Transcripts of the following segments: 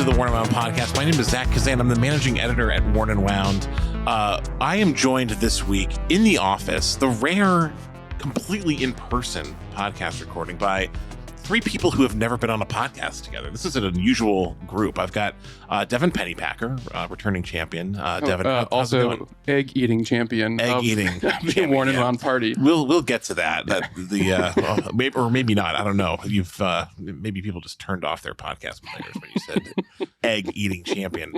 the Worn and Wound podcast. My name is Zach Kazan. I'm the managing editor at Worn and Wound. I am joined this week in the office, the rare, completely in-person podcast recording by three people who have never been on a podcast together. This is an unusual group. I've got Devin Pennypacker, returning champion. Devin, how's it going? Egg-eating champion. Egg-eating the Worn and Wound party. We'll get to that. Maybe, or maybe not. I don't know. You've maybe people just turned off their podcast players when you said egg-eating champion.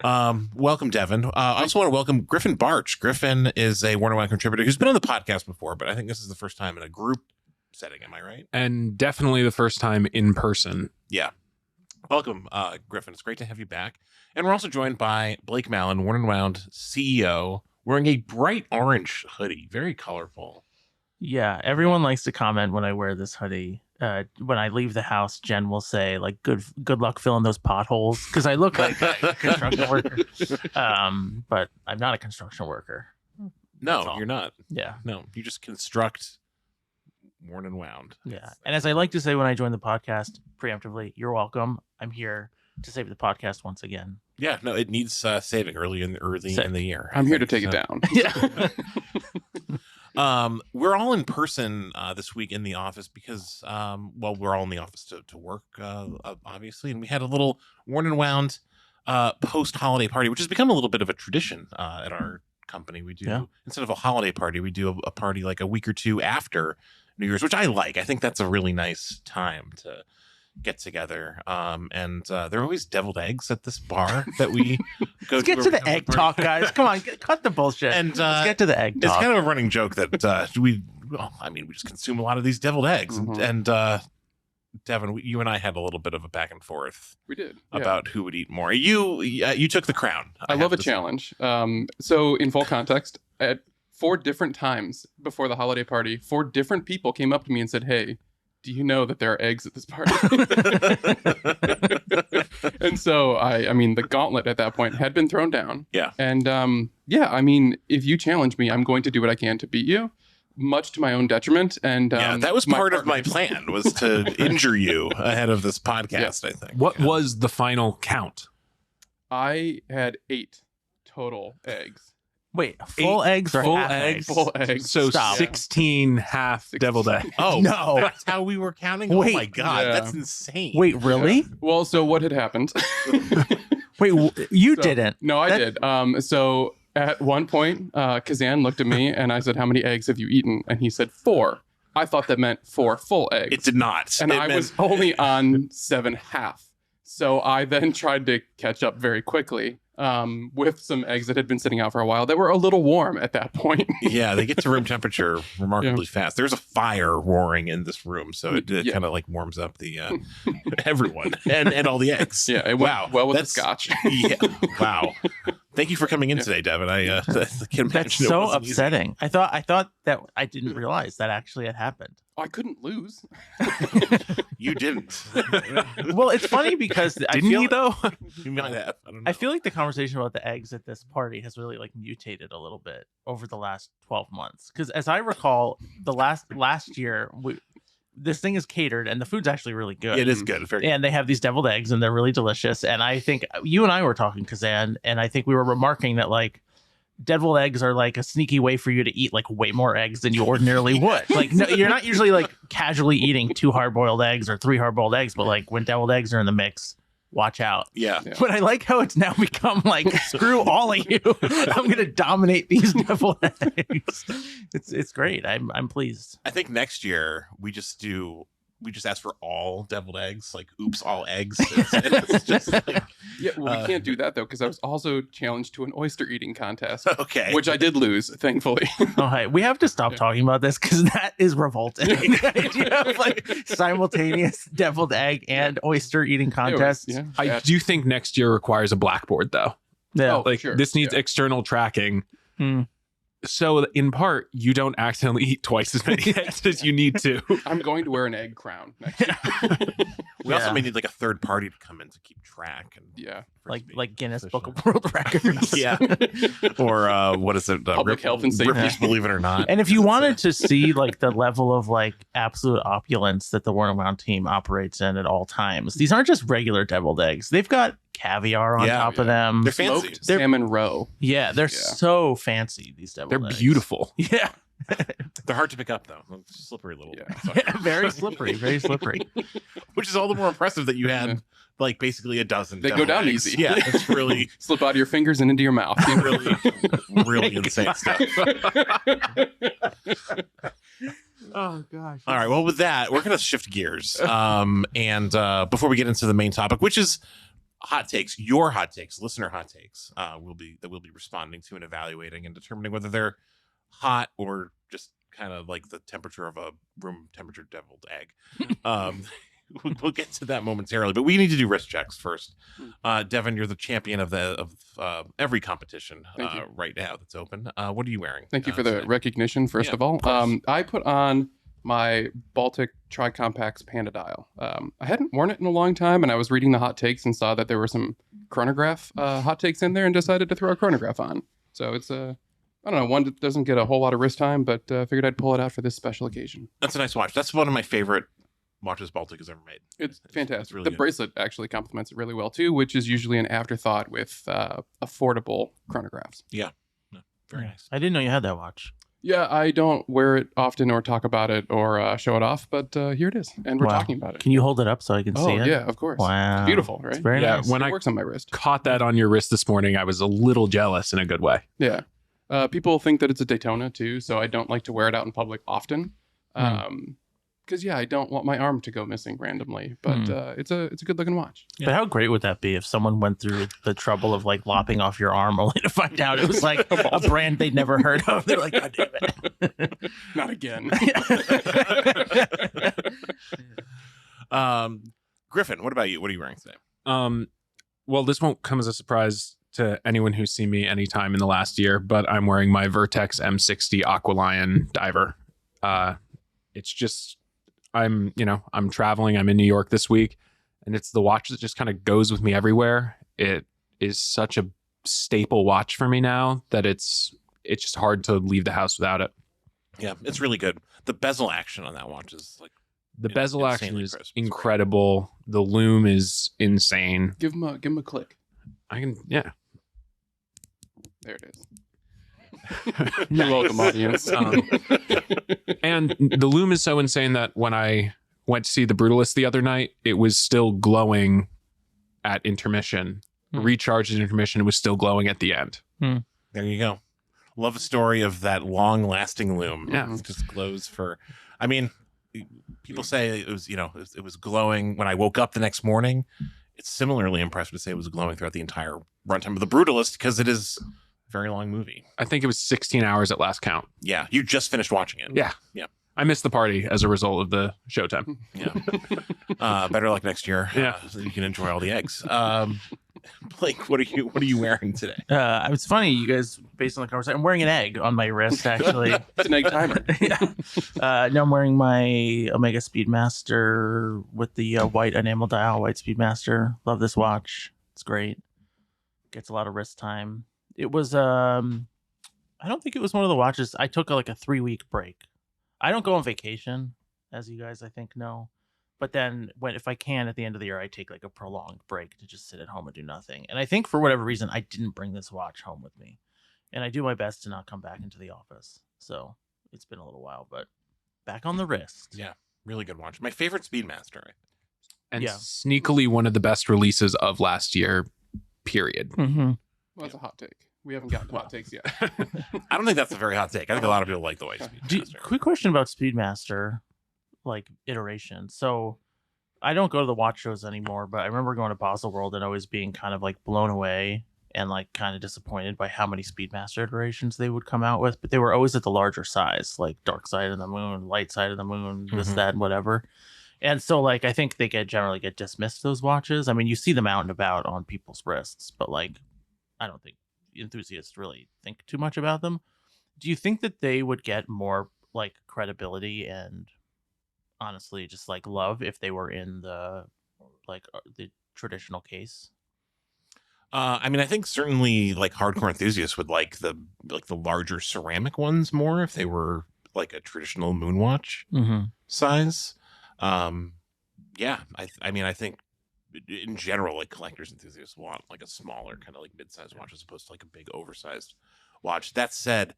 Welcome, Devin. I also want to welcome Griffin Barch. Griffin is a Worn and Wound contributor who's been on the podcast before, but I think this is the first time in a group setting. Am I right? And definitely the first time in person. Yeah. Welcome, Griffin. It's great to have you back. And we're also joined by Blake Mallon, Worn and Wound CEO, wearing a bright orange hoodie. Very colorful. Yeah, everyone likes to comment when I wear this hoodie. When I leave the house, Jen will say, like, good luck filling those potholes, because I look like a construction worker. But I'm not a construction worker. No, you're not. Yeah. No, you just construct Worn and Wound. Yeah. And as I like to say when I join the podcast preemptively, you're welcome. I'm here to save the podcast once again. Yeah, no, it needs saving early in the year. I'm here to take it down. Yeah. We're all in person this week in the office because, we're all in the office to work, obviously. And we had a little Worn and Wound post-holiday party, which has become a little bit of a tradition at our company. We do, instead of a holiday party, we do a party like a week or two after New Year's, which I like. I think that's a really nice time to get together. And there are always deviled eggs at this bar that we go Let's get to the egg talk, guys. Come on, cut the bullshit. And let's get to the egg talk. It's kind of a running joke that we just consume a lot of these deviled eggs. Mm-hmm. And Devin, you and I had a little bit of a back and forth. We did. About who would eat more. You took the crown. I love a challenge. So in full context, at 4 different times before the holiday party, 4 different people came up to me and said, "Hey, do you know that there are eggs at this party?" And so I mean, the gauntlet at that point had been thrown down. Yeah. And I mean, if you challenge me, I'm going to do what I can to beat you, much to my own detriment. And that was part of my plan, was to injure you ahead of this podcast. I think. What was the final count? I had 8 total eggs. Wait, full eggs or full half eggs? Full eggs. So Stop. 16 half deviled eggs. Oh No. That's how we were counting. Wait. Oh my god, Yeah. that's insane. Wait, really? Yeah. Well, so what had happened? Wait, you So- didn't. No, I did. So at one point, Kazan looked at me and I said, "How many eggs have you eaten?" And he said 4. I thought that meant 4 full eggs. It did not. And I was only on 7 half. So I then tried to catch up very quickly with some eggs that had been sitting out for a while that were a little warm at that point. Yeah, they get to room temperature remarkably fast. There's a fire roaring in this room, so it kind of like warms up the everyone and all the eggs. Yeah, it went well with the scotch. Yeah, wow. Thank you for coming in today, Devin. I can't imagine That's it so wasn't easy. upsetting. I thought that I didn't realize that actually had happened. I couldn't lose. You didn't. Well, it's funny because Didn't he though? You might have. I don't know. I feel like the conversation about the eggs at this party has really like mutated a little bit over the last 12 months. Because as I recall, the last year, this thing is catered and the food's actually really good. It is good. Very And they have these deviled eggs and they're really delicious. And I think you and I were talking, Kazan, and I think we were remarking that like deviled eggs are like a sneaky way for you to eat like way more eggs than you ordinarily would. Like, no, you're not usually like casually eting 2 hard-boiled eggs or 3 hard-boiled eggs, but like when deviled eggs are in the mix, watch out. Yeah. But I like how it's now become like, screw all of you. I'm going to dominate these deviled eggs. It's great. I'm pleased. I think next year we just ask for all deviled eggs, like oops, all eggs. It's just like, Yeah, well, we can't do that though, because I was also challenged to an oyster eating contest, okay. which I did lose, thankfully. Oh, hey, we have to stop talking about this because that is revolting. The idea of like simultaneous deviled egg and oyster eating contest. Yeah. I do think next year requires a blackboard though. Yeah. Oh, Like sure. this needs Yeah. external tracking. Hmm. So in part, you don't accidentally eat twice as many eggs as you need to. I'm going to wear an egg crown next year. We also Yeah. may need like a third party to come in to keep track. And Yeah. like Guinness Book of World Records. Yeah. Or what is it? Public health and safety. Ripley's Believe It or Not. And if you wanted to see like the level of like absolute opulence that the Worn and Wound team operates in at all times, these aren't just regular deviled eggs. They've got caviar on Yeah. top of them. They're fancy. Smoked salmon roe. Yeah, they're so fancy, these deviled They're eggs. beautiful. Yeah. They're hard to pick up though. It's slippery little. Yeah. sucker. Very slippery, very slippery. Which is all the more impressive that you had Yeah. like basically a dozen. They go deviled down eggs. easy. Yeah, it's really, Slip out of your fingers and into your mouth. really, really insane stuff. Oh gosh. All right. Well, with that, we're going to shift gears. And before we get into the main topic, which is hot takes, your hot takes, listener hot takes, we'll be responding to and evaluating and determining whether they're hot or just kind of like the temperature of a room temperature deviled egg. We'll get to that momentarily, but we need to do wrist checks first. Devin, you're the champion of every competition Thank you. right now that's open. What are you wearing? Thank you for the today? recognition, first Yeah, of all. of course. I put on my Baltic Tricompax Panda Dial. I hadn't worn it in a long time, and I was reading the hot takes and saw that there were some chronograph hot takes in there and decided to throw a chronograph on. So it's I don't know, one that doesn't get a whole lot of wrist time, but figured I'd pull it out for this special occasion. That's a nice watch. That's one of my favorite watches Baltic has ever made. It's fantastic. It's really The good. bracelet actually complements it really well, too, which is usually an afterthought with affordable chronographs. Very nice. I didn't know you had that watch. Yeah, I don't wear it often or talk about it or show it off, but here it is, and we're Wow. talking about it. Can you hold it up so I can see Oh, it? yeah, of course. Wow. Beautiful, right? It's very Yeah, nice. when It I works on my wrist. caught that on your wrist this morning, I was a little jealous in a good way. Yeah. People think that it's a Daytona too, so I don't like to wear it out in public often. Because I don't want my arm to go missing randomly. But it's a good looking watch. But how great would that be if someone went through the trouble of like lopping off your arm only to find out it was like a brand they'd never heard of? They're like, God damn it. Not again. Griffin, what about you? What are you wearing today? Well, this won't come as a surprise to anyone who's seen me anytime in the last year, but I'm wearing my Vertex M60 Aqualion diver. It's just I'm traveling. I'm in New York this week, and it's the watch that just kind of goes with me everywhere. It is such a staple watch for me now that it's just hard to leave the house without it. Yeah, it's really good. The bezel action on that watch is like The Yeah, bezel action insanely is crisp. It's great. incredible. The loom is insane. give him a click. Yeah. There it is. You're welcome, audience. And the loom is so insane that when I went to see The Brutalist the other night, it was still glowing at intermission. Recharged at intermission, it was still glowing at the end. there you go. Love a story of that long lasting loom. Yeah. It just glows for. I mean, people say it was it was glowing when I woke up the next morning. It's similarly impressive to say it was glowing throughout the entire runtime of The Brutalist because it is a very long movie. I think it was 16 hours at last count. Yeah, you just finished watching it. Yeah. Yeah. I missed the party as a result of the showtime. Yeah. Better luck next year. Yeah. So you can enjoy all the eggs. Blake, what are you wearing today? It's funny, you guys, based on the conversation, I'm wearing an egg on my wrist, actually. It's an egg timer. Yeah. No, I'm wearing my Omega Speedmaster with the white enamel dial, white Speedmaster. Love this watch. It's great. Gets a lot of wrist time. It was, I don't think it was one of the watches. I took like a 3-week break. I don't go on vacation, as you guys, I think, know. But then if I can at the end of the year, I take like a prolonged break to just sit at home and do nothing. And I think for whatever reason, I didn't bring this watch home with me. And I do my best to not come back into the office. So it's been a little while, but back on the wrist. Yeah. Really good watch. My favorite Speedmaster. And Yeah. sneakily one of the best releases of last year, period. Mm-hmm. Well, that's a hot take. We haven't gotten to hot takes yet. I don't think that's a very hot take. I think a lot of people like the white Speedmaster. Quick question about Speedmaster, like iteration. So I don't go to the watch shows anymore, but I remember going to Basel World and always being kind of like blown away and like kind of disappointed by how many Speedmaster iterations they would come out with. But they were always at the larger size, like Dark Side of the Moon, Light Side of the Moon, this, Mhm. that, whatever. And so like I think they generally get dismissed, those watches. I mean, you see them out and about on people's wrists, but like I don't think enthusiasts really think too much about them. Do you think that they would get more like credibility and honestly just like love if they were in the traditional case? I mean, I think certainly like hardcore enthusiasts would like the larger ceramic ones more if they were like a traditional Moonwatch Mm-hmm. size. Yeah, I mean, I think in general, like collectors enthusiasts want like a smaller kind of like mid-sized watch as opposed to like a big oversized watch. That said,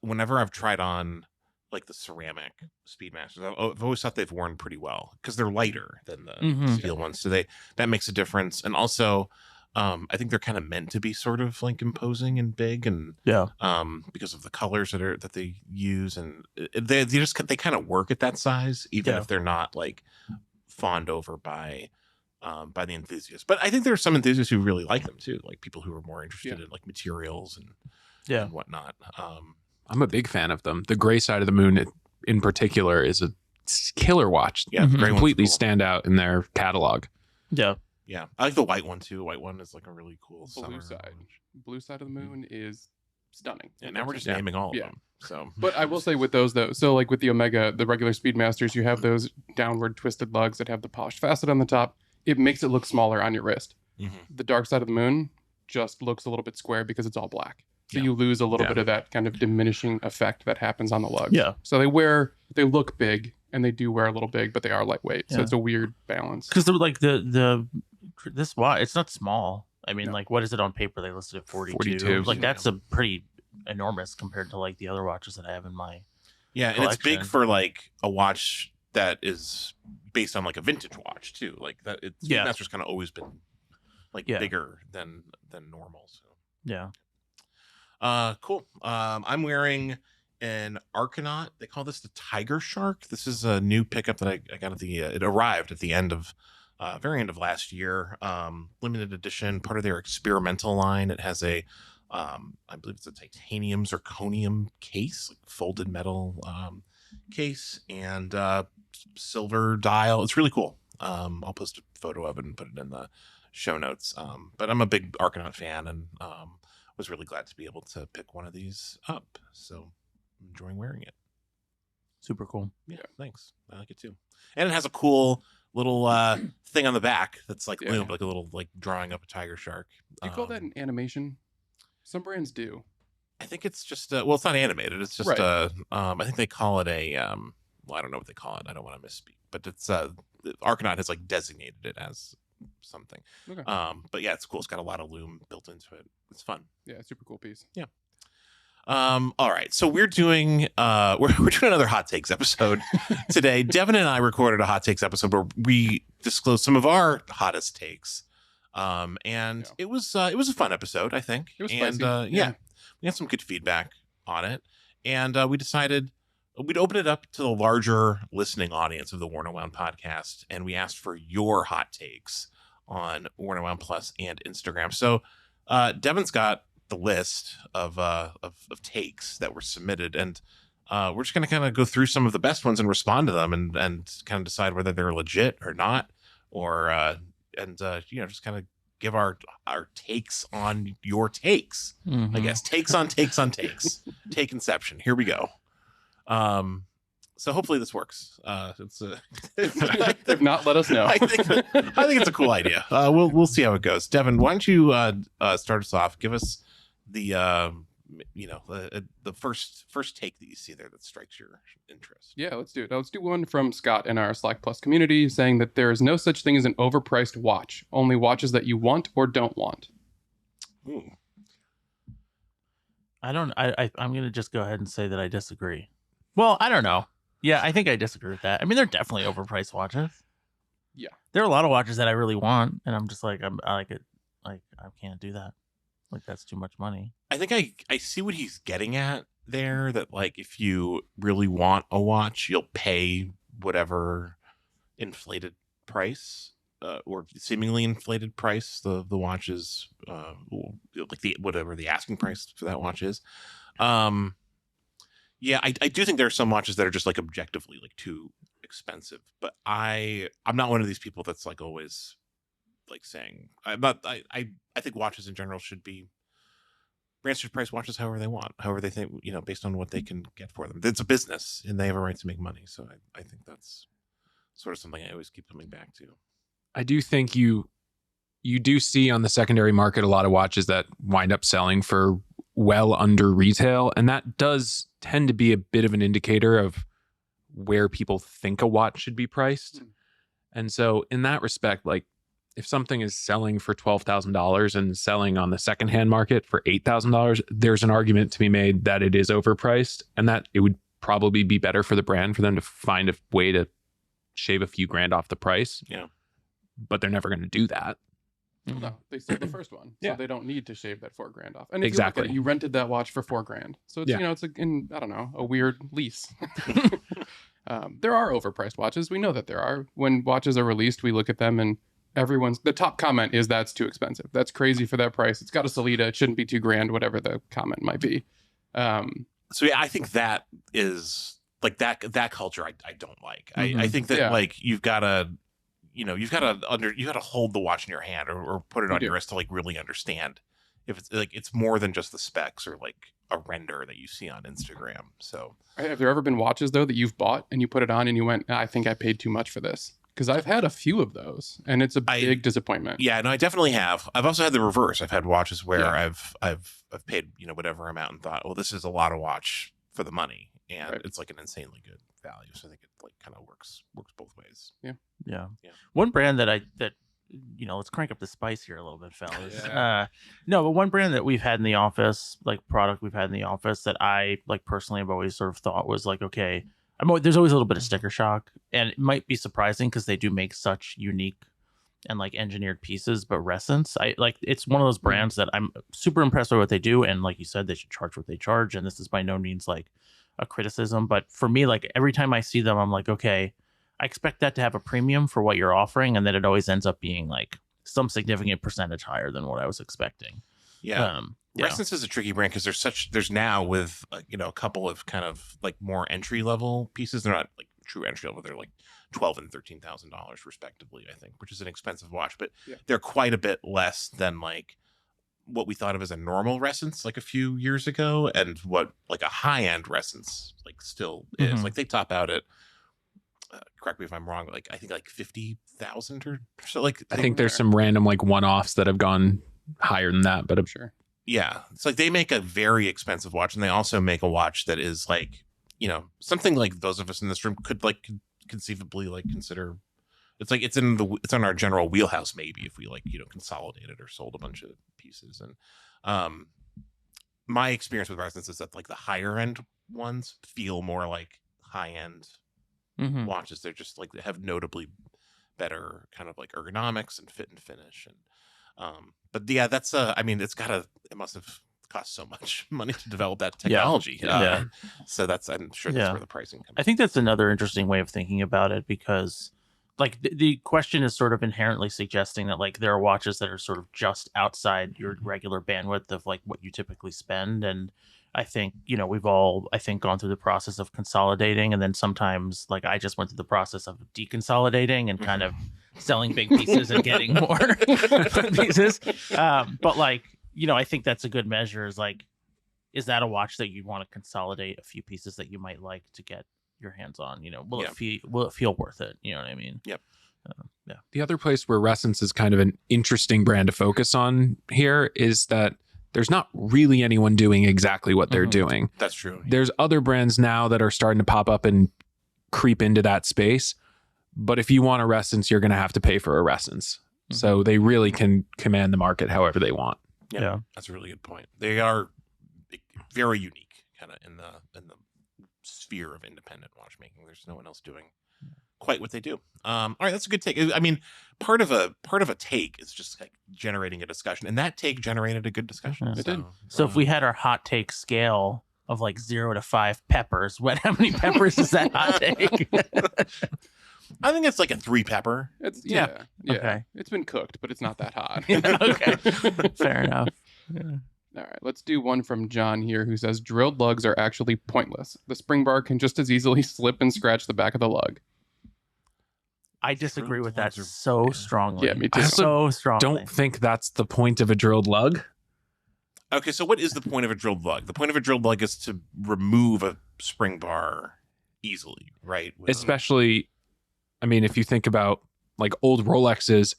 whenever I've tried on like the ceramic Speedmasters, I've always thought they've worn pretty well because they're lighter than the Mhm. steel ones, so that makes a difference. And also, I think they're kind of meant to be sort of like imposing and big, and Yeah. because of the colors that they use, and they kind of work at that size, even Yeah. if they're not like fawned over by the enthusiasts. But I think there are some enthusiasts who really like them too, like people who are more interested in like materials and whatnot. I'm a big fan of them. The Gray Side of the Moon, in particular, is a killer watch. Yeah, the Mhm. gray ones are Completely cool. stand out in their catalog. Yeah. Yeah, I like the white one too. The white one is like a really cool Blue summer Side. watch. Blue Side of the Moon is stunning. And now we're just Yeah. naming all of Yeah. them. So, But I will say with those though, so like with the Omega, the regular Speedmasters, you have those downward twisted lugs that have the polished facet on the top. It makes it look smaller on your wrist. mhm. The Dark Side of the Moon just looks a little bit square because it's all black. So Yeah. you lose a little Yeah. bit of that kind of diminishing effect that happens on the lugs. Yeah. So they look big and they do wear a little big, but they are lightweight. So Yeah. it's a weird balance. Because this watch, it's not small. I mean, No. like, what is it on paper? They listed at 42. 42, Like, yeah. that's a pretty enormous compared to like the other watches that I have in my. Yeah, and it's big collection. for like a watch that is based on like a vintage watch too. Like that, Yeah. Speedmaster's kind of always been like Yeah. bigger than normal. So. Yeah. Cool. I'm wearing an Arcanaut. They call this the Tiger Shark. This is a new pickup that I got at the. It arrived at the end of, very end of last year. Limited edition, part of their experimental line. It has a, I believe it's a titanium zirconium case, like folded metal case, and silver dial. It's really cool. I'll post a photo of it and put it in the show notes. But I'm a big Arcanaut fan, and was really glad to be able to pick one of these up. So I'm enjoying wearing it. Super cool. Yeah, thanks. I like it too. And it has a cool little thing on the back that's like Yeah. loomed, like a little like drawing up a tiger shark. Do you call that an animation? Some brands do. I think it's just well, it's not animated. It's just Right. I think they call it a well, I don't know what they call it. I don't want to misspeak, but it's Arcanaut has like designated it as something. Okay. But yeah, it's cool. It's got a lot of loom built into it. It's fun. Yeah, super cool piece. All right, so we're doing we're doing another hot takes episode today. Devin and I recorded a hot takes episode where we disclosed some of our hottest takes, and Yeah. it was a fun episode, I think. It was and spicy. yeah, we had some good feedback on it, and we decided we'd open it up to the larger listening audience of the Worn and Wound podcast, and we asked for your hot takes on Worn and Wound Plus and Instagram. So Devin's got the list of takes that were submitted, and we're just going to kind of go through some of the best ones and respond to them, and kind of decide whether they're legit or not, or just kind of give our takes on your takes. I guess takes on takes on takes. Take Inception. Here we go. So hopefully this works. It's If not, let us know. I think it's a cool idea. We'll see how it goes. Devin, why don't you start us off? Give us the the first take that you see there that strikes your interest. Yeah, let's do it. Let's do one from Scott in our Slack Plus community saying that there is no such thing as an overpriced watch, only watches that you want or don't want. Ooh. I'm gonna just go ahead and say that I disagree. Well, I don't know. Yeah, I think I disagree with that. I mean, they're definitely overpriced watches. Yeah. There are a lot of watches that I really want, and I'm just like, I like it. Like, I can't do that. Like, that's too much money. I think I see what he's getting at there, that like if you really want a watch, you'll pay whatever inflated price or seemingly inflated price the watch is like the whatever the asking price for that watch is. Yeah, I do think there are some watches that are just like objectively like too expensive, but I'm not one of these people that's like always like saying I'm not. I think watches in general should be brands should price watches however they want, however they think, based on what they can get for them. It's a business and they have a right to make money. So I think that's sort of something I always keep coming back to. I do think you do see on the secondary market a lot of watches that wind up selling for well under retail, and that does tend to be a bit of an indicator of where people think a watch should be priced. And so in that respect, like if something is selling for $12,000 and selling on the secondhand market for $8,000, there's an argument to be made that it is overpriced and that it would probably be better for the brand for them to find a way to shave a few grand off the price. Yeah. But they're never going to do that. No, they sold the first one, so Yeah. they don't need to shave that $4,000 off. And if Exactly. you, look at it, you rented that watch for $4,000, so it's Yeah. it's I don't know, a weird lease. There are overpriced watches. We know that there are. When watches are released, we look at them and the top comment is that's too expensive. That's crazy for that price. It's got a Sellita. It shouldn't be $2,000, whatever the comment might be. So yeah, I think that is like that culture I don't like. I Mhm. think that Yeah. like you've got to hold the watch in your hand or put it You on do. your wrist to like really understand if it's like it's more than just the specs or like a render that you see on Instagram. So Have there ever been watches though that you've bought and you put it on and you went, I think I paid too much for this? Because I've had a few of those, and it's a big disappointment. yeah, no, I definitely have. I've also had the reverse. I've had watches where Yeah. I've paid whatever amount and thought, well, this is a lot of watch for the money, and Right. it's like an insanely good value. So I think it like kind of works both ways. Yeah. Yeah. One brand that let's crank up the spice here a little bit, fellas. Yeah. No, but one brand that we've had in the office, like product we've had in the office that I like personally have always sort of thought was like, okay, there's always a little bit of sticker shock, and it might be surprising because they do make such unique and like engineered pieces, but Resence, it's one of those brands that I'm super impressed with what they do, and like you said, they should charge what they charge, and this is by no means like a criticism, but for me, like every time I see them, I'm like, okay, I expect that to have a premium for what you're offering, and then it always ends up being like some significant percentage higher than what I was expecting. Yeah. Yeah. Resence is a tricky brand because there's now with a couple of kind of like more entry level pieces. They're not like true entry level. They're like $12,000 and $13,000 respectively, I think, which is an expensive watch, but Yeah. they're quite a bit less than like what we thought of as a normal Resence like a few years ago, and what like a high end Resence like still is. Mhm. Like they top out at correct me if I'm wrong, like I think like 50,000 or so. Like I think there's some random like one-offs that have gone higher than that, but I'm sure. yeah, it's like they make a very expensive watch, and they also make a watch that is like, something like those of us in this room could like conceivably like consider. It's like it's in our general wheelhouse maybe if we like consolidated or sold a bunch of pieces. And my experience with Resonance is that like the higher end ones feel more like high end Mhm. watches. They're just like they have notably better kind of like ergonomics and fit and finish. And but yeah, that's it must have cost so much money to develop that technology. Yeah. So I'm sure that's Yeah. where the pricing comes. I think that's another interesting way of thinking about it, because like the question is sort of inherently suggesting that like there are watches that are sort of just outside your regular bandwidth of like what you typically spend. And I think, we've all, I think, gone through the process of consolidating, and then sometimes like I just went through the process of deconsolidating and kind of selling big pieces and getting more pieces. But like, I think that's a good measure, is like, is that a watch that you want to consolidate a few pieces that you might like to get your hands on? Will it feel worth it? You know what I mean? Yep. Yeah. the other place where Resence is kind of an interesting brand to focus on here is that there's not really anyone doing exactly what they're Mhm. doing. That's true. There's other brands now that are starting to pop up and creep into that space. But if you want a Resence, you're going to have to pay for a Resence. Mhm. So they really can command the market however they want. Yeah. That's a really good point. They are very unique, kind of in the sphere of independent watchmaking. There's no one else doing quite what they do. All right, that's a good take. I mean, part of a take is just like generating a discussion, and that take generated a good discussion. It did. So if we had our hot take scale of like 0 to 5 peppers, how many peppers is that hot take? I think it's like a 3 pepper. It's Yeah. yeah. Okay. It's been cooked, but it's not that hot. Okay. Fair enough. Yeah. All right, let's do one from John here, who says drilled lugs are actually pointless. The spring bar can just as easily slip and scratch the back of the lug. I disagree with that Lugs are- so strongly. Yeah, me too. I So strongly. Don't think that's the point of a drilled lug. Okay, so what is the point of a drilled lug? The point of a drilled lug is to remove a spring bar easily, right? Especially, I mean, if you think about like old Rolexes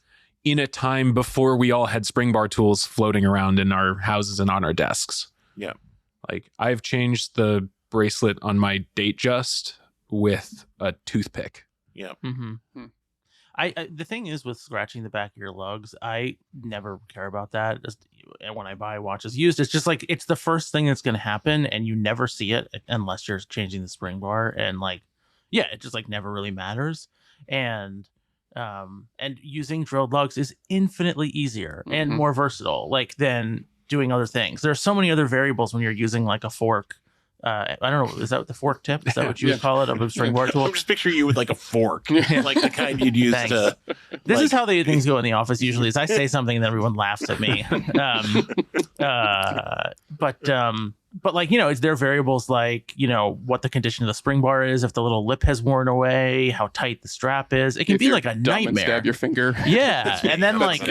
in a time before we all had spring bar tools floating around in our houses and on our desks. Yeah. Like I've changed the bracelet on my Datejust with a toothpick. Yeah. Mm-hmm. Hmm. I the thing is with scratching the back of your lugs, I never care about that. Just when I buy watches used, it's just like it's the first thing that's going to happen, and you never see it unless you're changing the spring bar, and like, yeah, it just like never really matters. And using drilled lugs is infinitely easier and Mhm. more versatile, like than doing other things. There's so many other variables when you're using like a fork. I don't know. Is that the fork tip? Is that what you Yeah. would call it? Of a string bar tool? I'm just picturing you with like a fork, Yeah. like the kind you'd use Thanks. to. This like- is how things go in the office usually is I say something and then everyone laughs at me. But like, it's there are variables like, what the condition of the spring bar is, if the little lip has worn away, how tight the strap is. It can If be you're like a dumb and nightmare. stab your finger. Yeah. And then That's- like,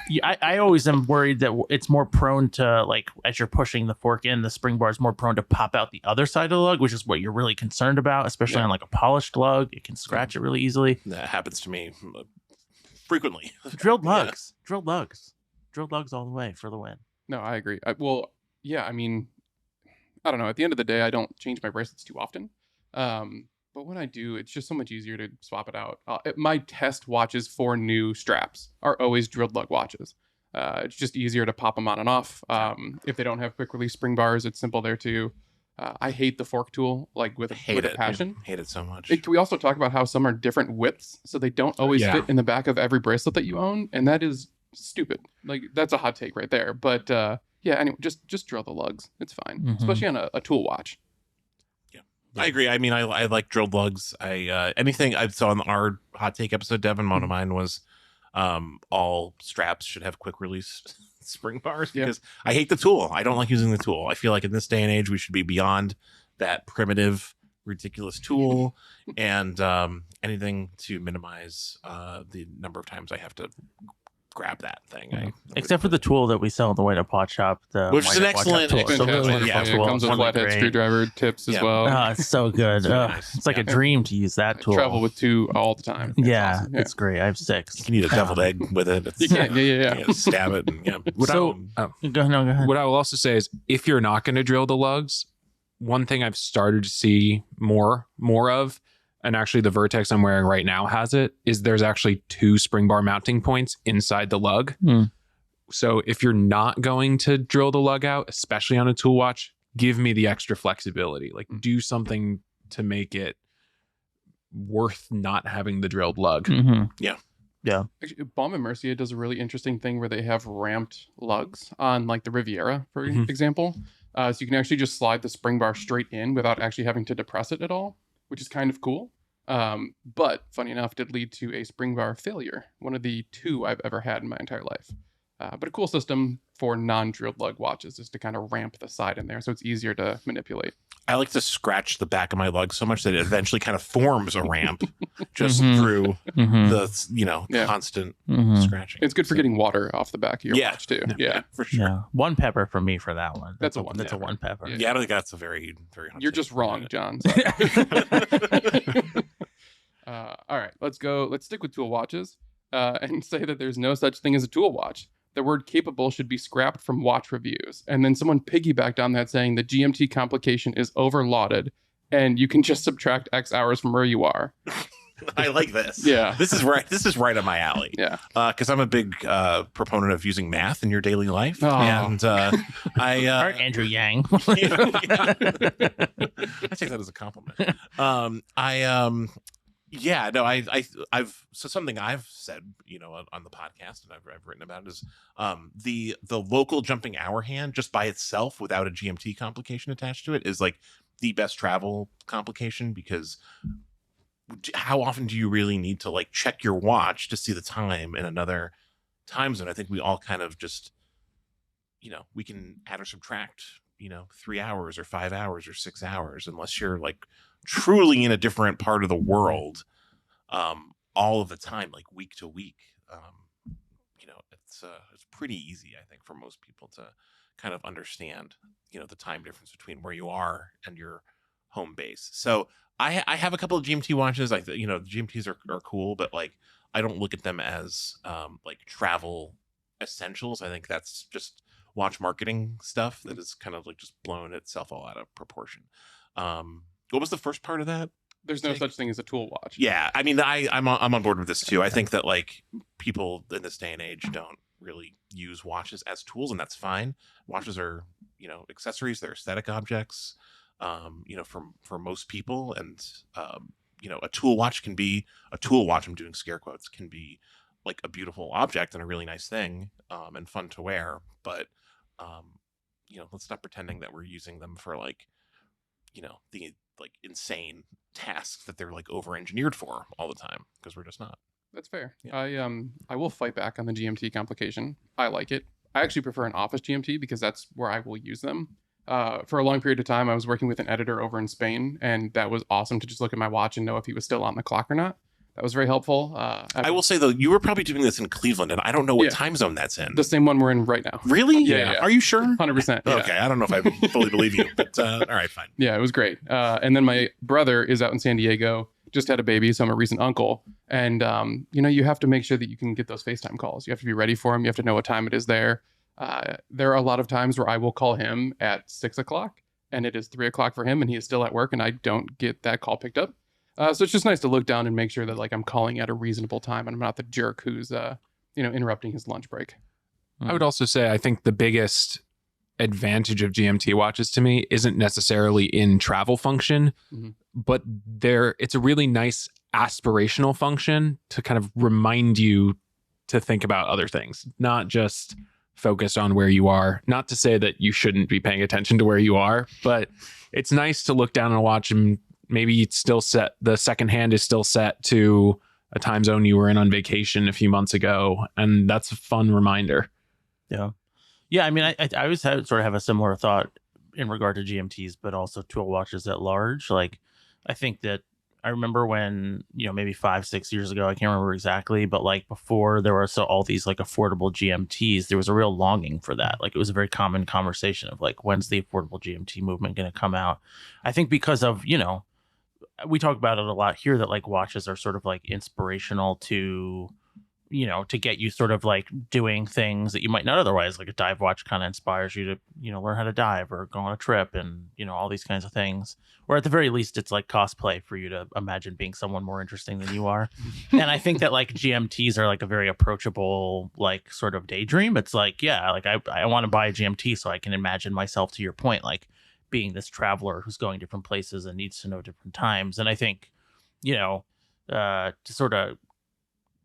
yeah. I always am worried that it's more prone to, like, as you're pushing the fork in, the spring bar is more prone to pop out the other side of the lug, which is what you're really concerned about, especially Yeah. on like a polished lug. It can scratch it really easily. That happens to me frequently. Drilled Yeah. lugs, drilled lugs all the way for the win. No, I agree. Yeah, I mean, I don't know. At the end of the day, I don't change my bracelets too often. But when I do, it's just so much easier to swap it out. My test watches for new straps are always drilled lug watches. It's just easier to pop them on and off. If they don't have quick release spring bars, it's simple there too. I hate the fork tool, like with Hate a it. passion. Hate it so much. Can we also talk about how some are different widths, so they don't always Yeah. fit in the back of every bracelet that you own, and that is stupid. Like that's a hot take right there. But yeah, anyway, just drill the lugs. It's fine, Mhm. especially on a tool watch. I agree. I mean, I like drilled lugs. Anything I saw on our hot take episode, Devin, one of mine was all straps should have quick release spring bars Yeah. because I hate the tool. I don't like using the tool. I feel like in this day and age we should be beyond that primitive, ridiculous tool and anything to minimize the number of times I have to grab that thing. Except for the tool that we sell in the White Up Watch Shop, the Which is White an Up Watch Shop excellent- tool. It's It's a really fantastic. wonderful Yeah, It tool. comes with It's really flathead great. screwdriver tips as Yeah. well. It's so good. Very Ugh, nice. it's like a Yeah. dream to use that I tool. travel with two all the time. It's yeah, awesome. it's great. I have 6. You can eat a deviled egg with it. It's, You can, yeah. you know, stab it. And, yeah. So, Go ahead. what I will also say is, if you're not going to drill the lugs, one thing I've started to see more of, and actually the Vertex I'm wearing right now has it, is there's actually 2 spring bar mounting points inside the lug. Hmm. So if you're not going to drill the lug out, especially on a tool watch, give me the extra flexibility. Like, do something to make it worth not having the drilled lug. Mhm. Actually, Balm and Mercia does a really interesting thing where they have ramped lugs on like the Riviera, for Mhm. example. So you can actually just slide the spring bar straight in without actually having to depress it at all, which is kind of cool. But funny enough, did lead to a spring bar failure, one of the 2 I've ever had in my entire life. But a cool system for non-drilled lug watches is to kind of ramp the side in there, so it's easier to manipulate. I like to scratch the back of my lug so much that it eventually kind of forms a ramp just Mhm. through Mhm. the Yeah. constant Mhm. scratching. It's good for getting water off the back of your Yeah. watch too. Yeah. for sure. Yeah, 1 pepper for me for that one. That's a 1 That's a pepper. 1 pepper. Yeah. Yeah, I don't think that's a very hot You're take. just wrong, John. All right, let's go. Let's stick with tool watches and say that there's no such thing as a tool watch. The word capable should be scrapped from watch reviews. And then someone piggybacked on that saying the GMT complication is overlauded and you can just subtract X hours from where you are. I like this. Yeah. This is right. This is right up my alley. Yeah. Because I'm a big proponent of using math in your daily life, Oh. and I All right, Andrew Yang. I take that as a compliment. I've so something I've said, on the podcast and I've written about is the local jumping hour hand just by itself without a GMT complication attached to it is like the best travel complication, because how often do you really need to like check your watch to see the time in another time zone? I think we all kind of just, we can add or subtract, 3 hours or 5 hours or 6 hours, unless you're like truly in a different part of the world, all of the time, like week to week. It's pretty easy, I think, for most people to kind of understand, the time difference between where you are and your home base. So I have a couple of GMT watches. The GMTs are cool, but like I don't look at them as like travel essentials. I think that's just watch marketing stuff that is kind of like just blown itself all out of proportion. What was the first part of that? There's no such thing as a tool watch. Yeah, I mean, I'm on board with this too. I think that like people in this day and age don't really use watches as tools, and that's fine. Watches are, accessories. They're aesthetic objects, for most people, and a tool watch can be a tool watch. I'm doing scare quotes. Can be like a beautiful object and a really nice thing, and fun to wear. But let's stop pretending that we're using them for like, the like insane tasks that they're like over engineered for all the time, because we're just not. That's fair. Yeah. I will fight back on the GMT complication. I like it. I actually prefer an office GMT because that's where I will use them. For a long period of time, I was working with an editor over in Spain, and that was awesome to just look at my watch and know if he was still on the clock or not. That was very helpful. I will say though, you were probably doing this in Cleveland, and I don't know what Yeah. time zone that's in. the same one we're in right now. Really? Yeah. Are you sure? 100%. Yeah. Okay, I don't know if I fully believe you, but all right, fine. Yeah, it was great. And then my brother is out in San Diego, just had a baby, so I'm a recent uncle. And, you have to make sure that you can get those FaceTime calls. You have to be ready for them. You have to know what time it is there. There are a lot of times where I will call him at 6 o'clock, and it is 3 o'clock for him, and he is still at work, and I don't get that call picked up. So it's just nice to look down and make sure that like I'm calling at a reasonable time, and I'm not the jerk who's, interrupting his lunch break. I would also say I think the biggest advantage of GMT watches to me isn't necessarily in travel function, Mhm. but it's a really nice aspirational function to kind of remind you to think about other things, not just focus on where you are. Not to say that you shouldn't be paying attention to where you are, but it's nice to look down and watch, and maybe it's still set. The second hand is still set to a time zone you were in on vacation a few months ago, and that's a fun reminder. Yeah, I mean, I always sort of have a similar thought in regard to GMTs, but also tool watches at large. Like, I think that I remember when, maybe 5-6 years ago, I can't remember exactly, but like before there were all these like affordable GMTs, there was a real longing for that. Like, it was a very common conversation of like, when's the affordable GMT movement going to come out? I think because of, we talk about it a lot here that like watches are sort of like inspirational to get you sort of like doing things that you might not otherwise. Like a dive watch kind of inspires you to, learn how to dive or go on a trip and, all these kinds of things. Or at the very least, it's like cosplay for you to imagine being someone more interesting than you are. And I think that like GMTs are like a very approachable, like sort of daydream. It's like, yeah, like I want to buy a GMT so I can imagine myself, to your point, like being this traveler who's going different places and needs to know different times. And I think, to sort of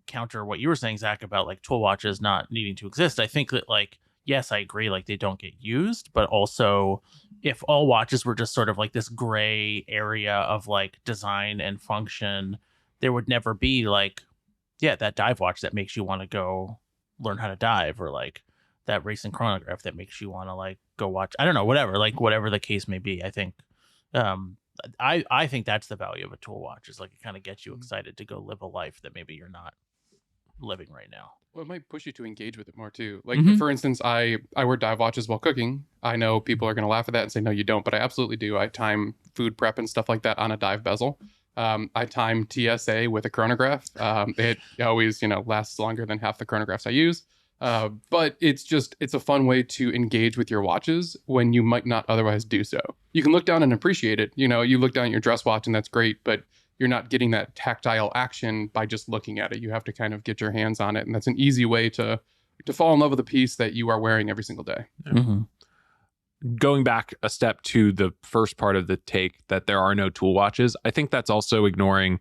counter what you were saying, Zach, about like tool watches not needing to exist, I think that like, yes, I agree, like they don't get used, but also if all watches were just sort of like this gray area of like design and function, there would never be like, yeah, that dive watch that makes you want to go learn how to dive, or like that racing chronograph that makes you want to like go watch, I don't know, whatever the case may be. I think I think that's the value of a tool watch, is like it kind of gets you excited to go live a life that maybe you're not living right now. Well, it might push you to engage with it more too. Like, Mhm. for instance, I wear dive watches while cooking. I know people are going to laugh at that and say, no, you don't, but I absolutely do. I time food prep and stuff like that on a dive bezel. I time TSA with a chronograph. It always, lasts longer than half the chronographs I use. But it's a fun way to engage with your watches when you might not otherwise do so. You can look down and appreciate it. You look down at your dress watch and that's great, but you're not getting that tactile action by just looking at it. You have to kind of get your hands on it. And that's an easy way to fall in love with a piece that you are wearing every single day. Mm-hmm. Going back a step to the first part of the take, that there are no tool watches, I think that's also ignoring,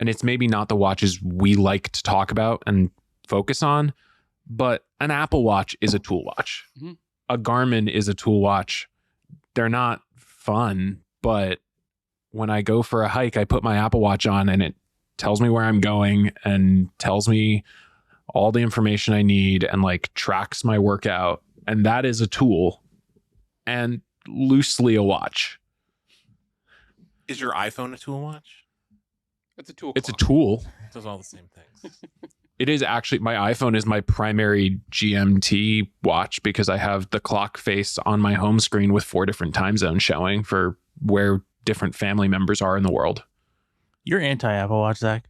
and it's maybe not the watches we like to talk about and focus on, but an Apple Watch is a tool watch. Mhm. A Garmin is a tool watch. They're not fun, but when I go for a hike, I put my Apple Watch on and it tells me where I'm going and tells me all the information I need and like tracks my workout. And that is a tool and loosely a watch. Is your iPhone a tool watch? It's a tool. It's a clock. tool. It does all the same things. It is actually, my iPhone is my primary GMT watch because I have the clock face on my home screen with 4 different time zones showing for where different family members are in the world. You're anti-Apple Watch, Zach?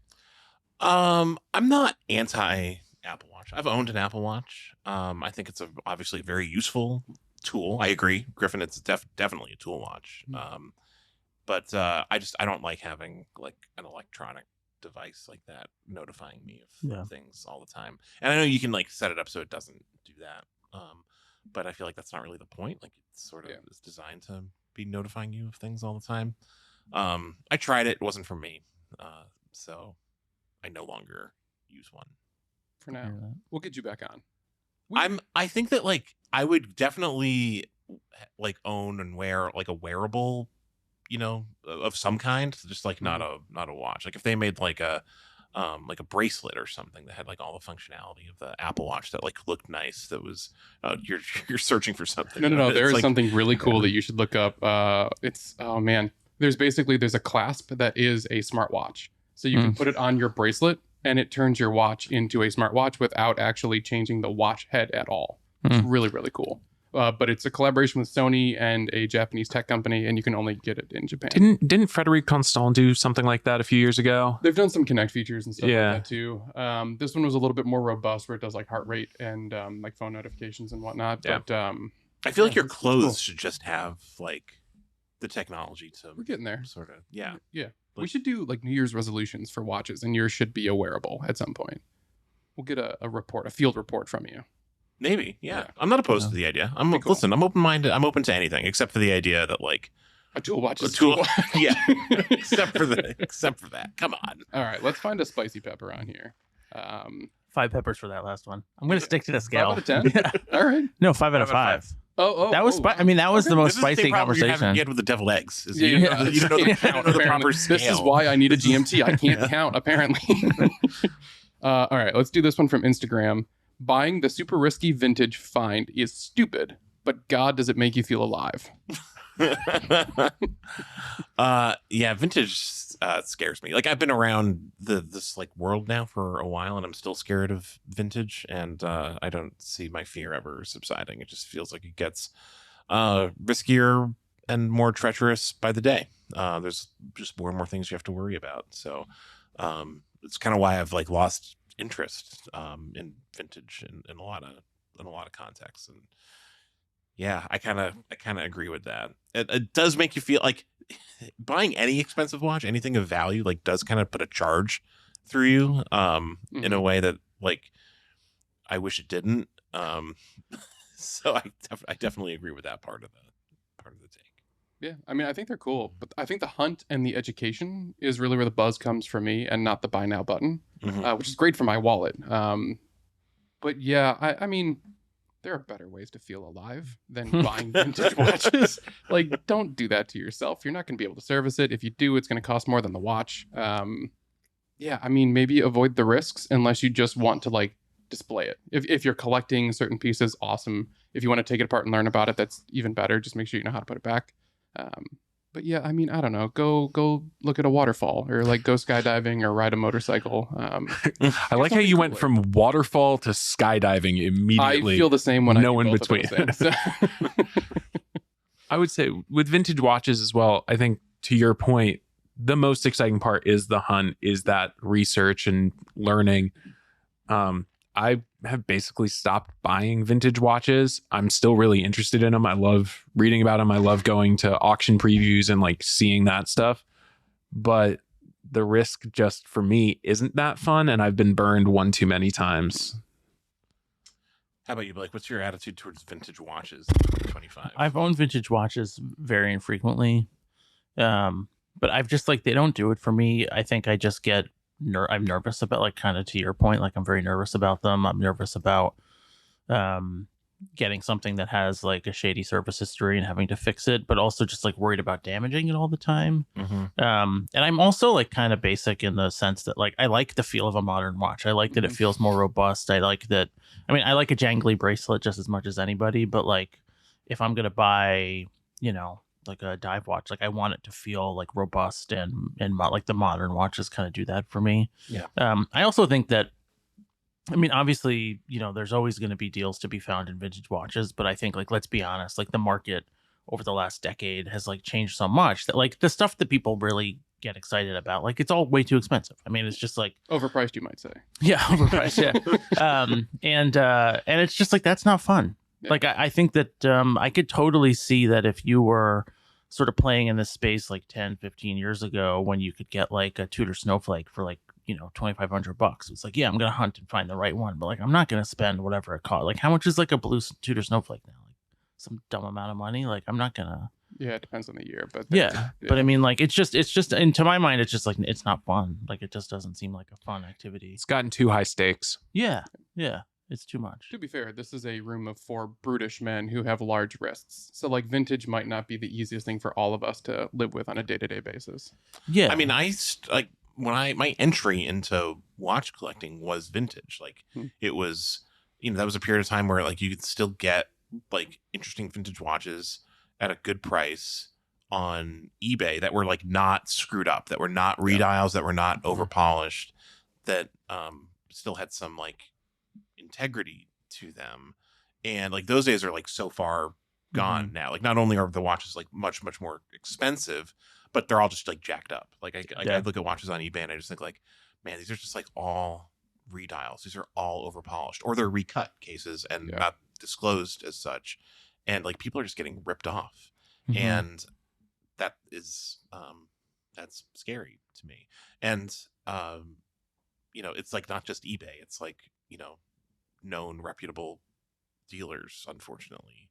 I'm not anti Apple Watch. I've owned an Apple Watch. I think it's obviously a very useful tool. I agree, Griffin. It's definitely a tool watch. But I don't like having like an electronic device like that notifying me of Yeah. things all the time. And I know you can like set it up so it doesn't do that. But I feel like that's not really the point. Like it's sort of is designed to be notifying you of things all the time. I tried it. It wasn't for me. So I no longer use one. For now, we'll get you back on. I think that like I would definitely like own and wear like a wearable, of some kind, just like not a watch. Like if they made like a bracelet or something that had like all the functionality of the Apple Watch that like looked nice. That was you're searching for something. No. There is like, something really cool that you should look up. It's oh man. There's a clasp that is a smartwatch, so you can put it on your bracelet and it turns your watch into a smartwatch without actually changing the watch head at all. It's really, really cool. But it's a collaboration with Sony and a Japanese tech company, and you can only get it in Japan. Didn't Frederic Constant do something like that a few years ago? They've done some Connect features and stuff Yeah. like that too. This one was a little bit more robust, where it does like heart rate and like phone notifications and whatnot. Yeah. But I feel like your it's clothes cool. should just have like the technology to we're getting there. sort of yeah. We should do like New Year's resolutions for watches, and yours should be a wearable at some point. We'll get a field report from you. Maybe, yeah. Yeah. I'm not opposed to the idea. Be cool. Listen, I'm open-minded. I'm open to anything except for the idea that like A tool watch a is tool, cool. yeah. except for that. Come on. All right, let's find a spicy pepper on here. 5 peppers for that last one. I'm gonna stick to the scale. 5 out of 10? Yeah. All right. No, 5 out of 5. That Was I mean, that was the most This is the spicy same problem you're having conversation. yet with the deviled eggs. Is Yeah, you yeah. don't know, you don't know the, Yeah, you don't know the proper apparently. scale. This is why I need a GMT. I can't count, apparently. All right, let's do this one from Instagram. Buying the super risky vintage find is stupid, but God, does it make you feel alive? Yeah, vintage scares me. Like I've been around this like world now for a while, and I'm still scared of vintage, and I don't see my fear ever subsiding. It just feels like it gets riskier and more treacherous by the day. There's just more and more things you have to worry about. So it's kind of why I've like lost interest in vintage in a lot of contexts. And yeah, I kind of agree with that. It does make you feel like buying any expensive watch, anything of value, like does kind of put a charge through you in a way that like I wish it didn't. So I definitely agree with that part of the take. Yeah, I mean, I think they're cool, but I think the hunt and the education is really where the buzz comes for me, and not the buy now button, Mhm. which is great for my wallet. But yeah, I mean, there are better ways to feel alive than buying vintage watches. Like, don't do that to yourself. You're not going to be able to service it. If you do, it's going to cost more than the watch. Yeah, I mean, maybe avoid the risks unless you just want to like display it. If you're collecting certain pieces, awesome. If you want to take it apart and learn about it, that's even better. Just make sure you know how to put it back. But yeah, I mean, I don't know. Go look at a waterfall, or like go skydiving, or ride a motorcycle. I like how you went from waterfall to skydiving immediately. I feel the same when I No do in both of those between. things. I would say with vintage watches as well, I think to your point, the most exciting part is the hunt, is that research and learning. I have basically stopped buying vintage watches. I'm still really interested in them. I love reading about them. I love going to auction previews and like seeing that stuff. But the risk just for me isn't that fun, and I've been burned one too many times. How about you, Blake? What's your attitude towards vintage watches in 2025? I've owned vintage watches very infrequently, but I've just like they don't do it for me. I think I just get I'm nervous about, like, kind of to your point, like I'm very nervous about them. I'm nervous about getting something that has like a shady service history and having to fix it, but also just like worried about damaging it all the time. Mhm. And I'm also like kind of basic in the sense that like I like the feel of a modern watch. I like that it feels more robust. I like that. I mean, I like a jangly bracelet just as much as anybody, but like if I'm gonna buy, like a dive watch, like I want it to feel like robust, and like the modern watches kind of do that for me. Yeah. I also think that, I mean, obviously, there's always going to be deals to be found in vintage watches, but I think, like, let's be honest, like the market over the last decade has like changed so much that like the stuff that people really get excited about, like it's all way too expensive. I mean, it's just like Overpriced, you might say. yeah, overpriced. Yeah. And it's just like that's not fun. Yeah. Like I think that I could totally see that if you were sort of playing in this space like 10, 15 years ago when you could get like a Tudor Snowflake for like, $2,500. It's like, yeah, I'm going to hunt and find the right one, but like, I'm not going to spend whatever it costs. Like, how much is like a blue Tudor Snowflake now? Like some dumb amount of money. Like, I'm not going to. Yeah, it depends on the year, but Yeah. But I mean, like, it's just, and to my mind, it's just like, it's not fun. Like, it just doesn't seem like a fun activity. It's gotten too high stakes. Yeah. It's too much. To be fair, this is a room of 4 brutish men who have large wrists. So like vintage might not be the easiest thing for all of us to live with on a day-to-day basis. Yeah. I mean, my entry into watch collecting was vintage. Like it was, that was a period of time where like you could still get like interesting vintage watches at a good price on eBay that were like not screwed up, that were not redials, that were not over polished, that still had some like integrity to them. And like those days are like so far gone now. Like not only are the watches like much more expensive, but they're all just like jacked up. Like I look at watches on eBay and I just think like, man, these are just like all redials. These are all over polished, or they're recut cases and not disclosed as such. And like people are just getting ripped off. And that is that's scary to me. And it's like not just eBay, it's like known reputable dealers, unfortunately,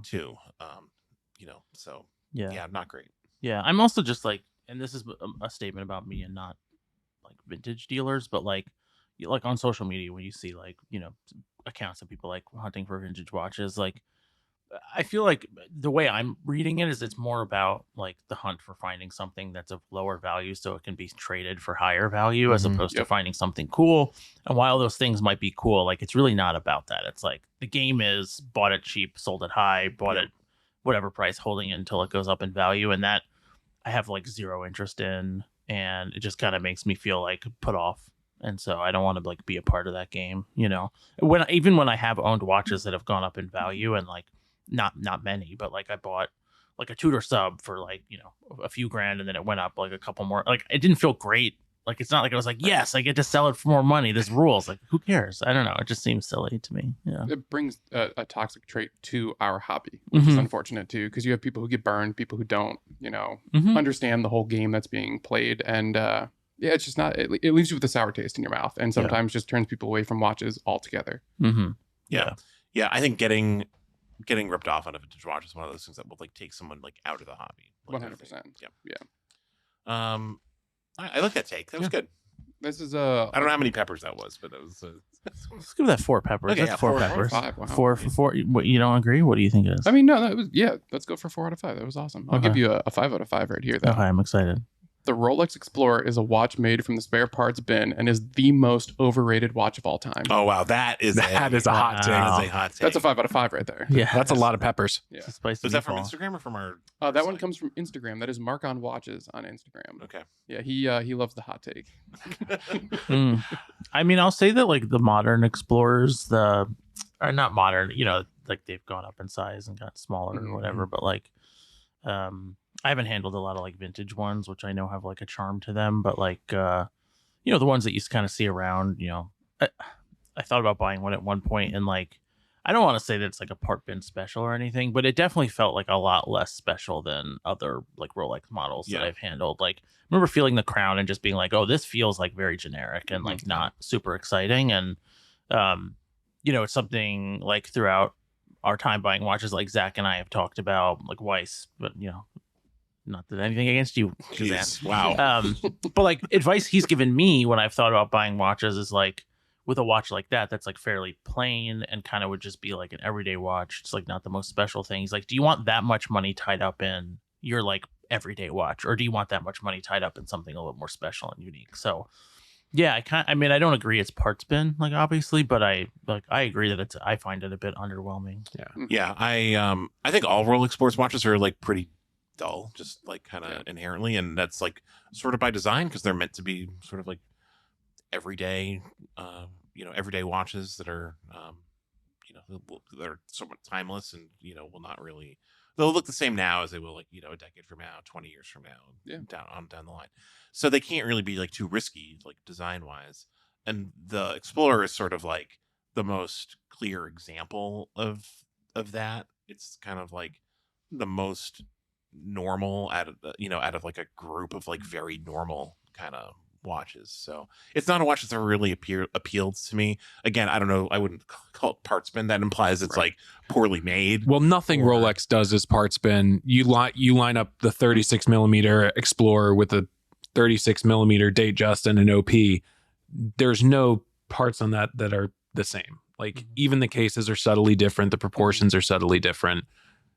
too. So not great. Yeah, I'm also just like, and this is a statement about me and not like vintage dealers, but like on social media when you see like accounts of people like hunting for vintage watches, like I feel like the way I'm reading it is it's more about like the hunt for finding something that's of lower value so it can be traded for higher value as opposed to finding something cool. And while those things might be cool, like it's really not about that. It's like the game is bought it cheap, sold it high, bought it whatever price, holding it until it goes up in value. And that I have like zero interest in, and it just kind of makes me feel like put off. And so I don't want to like be a part of that game, even when I have owned watches that have gone up in value, and like not many, but like I bought like a Tudor sub for like a few grand, and then it went up like a couple more. Like it didn't feel great. Like it's not like I was like, yes, I get to sell it for more money. This rules. Like who cares? I don't know. It just seems silly to me. Yeah, it brings a toxic trait to our hobby, which is unfortunate too, because you have people who get burned, people who don't understand the whole game that's being played, and it's just not. It leaves you with a sour taste in your mouth, and sometimes just turns people away from watches altogether. Yeah. I think getting ripped off on a vintage watch is one of those things that will like take someone like out of the hobby. 100%. Yeah. I like that take. That was good. This is I don't know how many peppers that was, but that was. Let's give that 4 peppers. Okay, That's 4 peppers. 5. Wow. 4 for 4. What, you don't agree? What do you think it is? I mean, no, that was let's go for 4 out of 5. That was awesome. I'll give you a 5 out of 5 right here, though. Okay, I'm excited. The Rolex Explorer is a watch made from the spare parts bin and is the most overrated watch of all time. Oh wow, that is a hot take. That is a hot take. That's a 5 out of 5 right there. Yeah, That's a lot of peppers. Yeah. It's a spicy Was that from meatball. Instagram or from our? That one comes from Instagram. That is Mark on Watches on Instagram. Okay. Yeah, he loves the hot take. I mean, I'll say that like the modern Explorers, are not modern, like they've gone up in size and got smaller or whatever, but like I haven't handled a lot of like vintage ones, which I know have like a charm to them, but like the ones that you kind of see around, I thought about buying one at one point, and like I don't want to say that it's like a part bin special or anything, but it definitely felt like a lot less special than other like Rolex models that I've handled. Like I remember feeling the Crown and just being like, oh, this feels like very generic and like not super exciting. And it's something like throughout our time buying watches, like Zach and I have talked about, like Weiss, but not that anything against you, Jeez, wow. But like advice he's given me when I've thought about buying watches is like, with a watch like that's like fairly plain and kind of would just be like an everyday watch. It's like not the most special thing. He's like, do you want that much money tied up in your like everyday watch, or do you want that much money tied up in something a little more special and unique? So yeah, I don't agree it's parts bin, like obviously, but I agree that I find it a bit underwhelming. Yeah. I think all Rolex sports watches are like pretty dull, just like kind of inherently, and that's like sort of by design, because they're meant to be sort of like everyday everyday watches that are they're somewhat timeless, and will not really, they'll look the same now as they will like a decade from now, 20 years from now, down the line. So they can't really be like too risky like design wise, and the Explorer is sort of like the most clear example of that. It's kind of like the most normal out of like a group of like very normal kind of watches. So it's not a watch that's ever really appealed to me. Again, I don't know. I wouldn't call it part spin. That implies it's like poorly made. Well, nothing Or- Rolex does is part spin. You line up the 36 millimeter Explorer with a 36 millimeter Datejust and an OP. There's no parts on that are the same. Like even the cases are subtly different. The proportions are subtly different.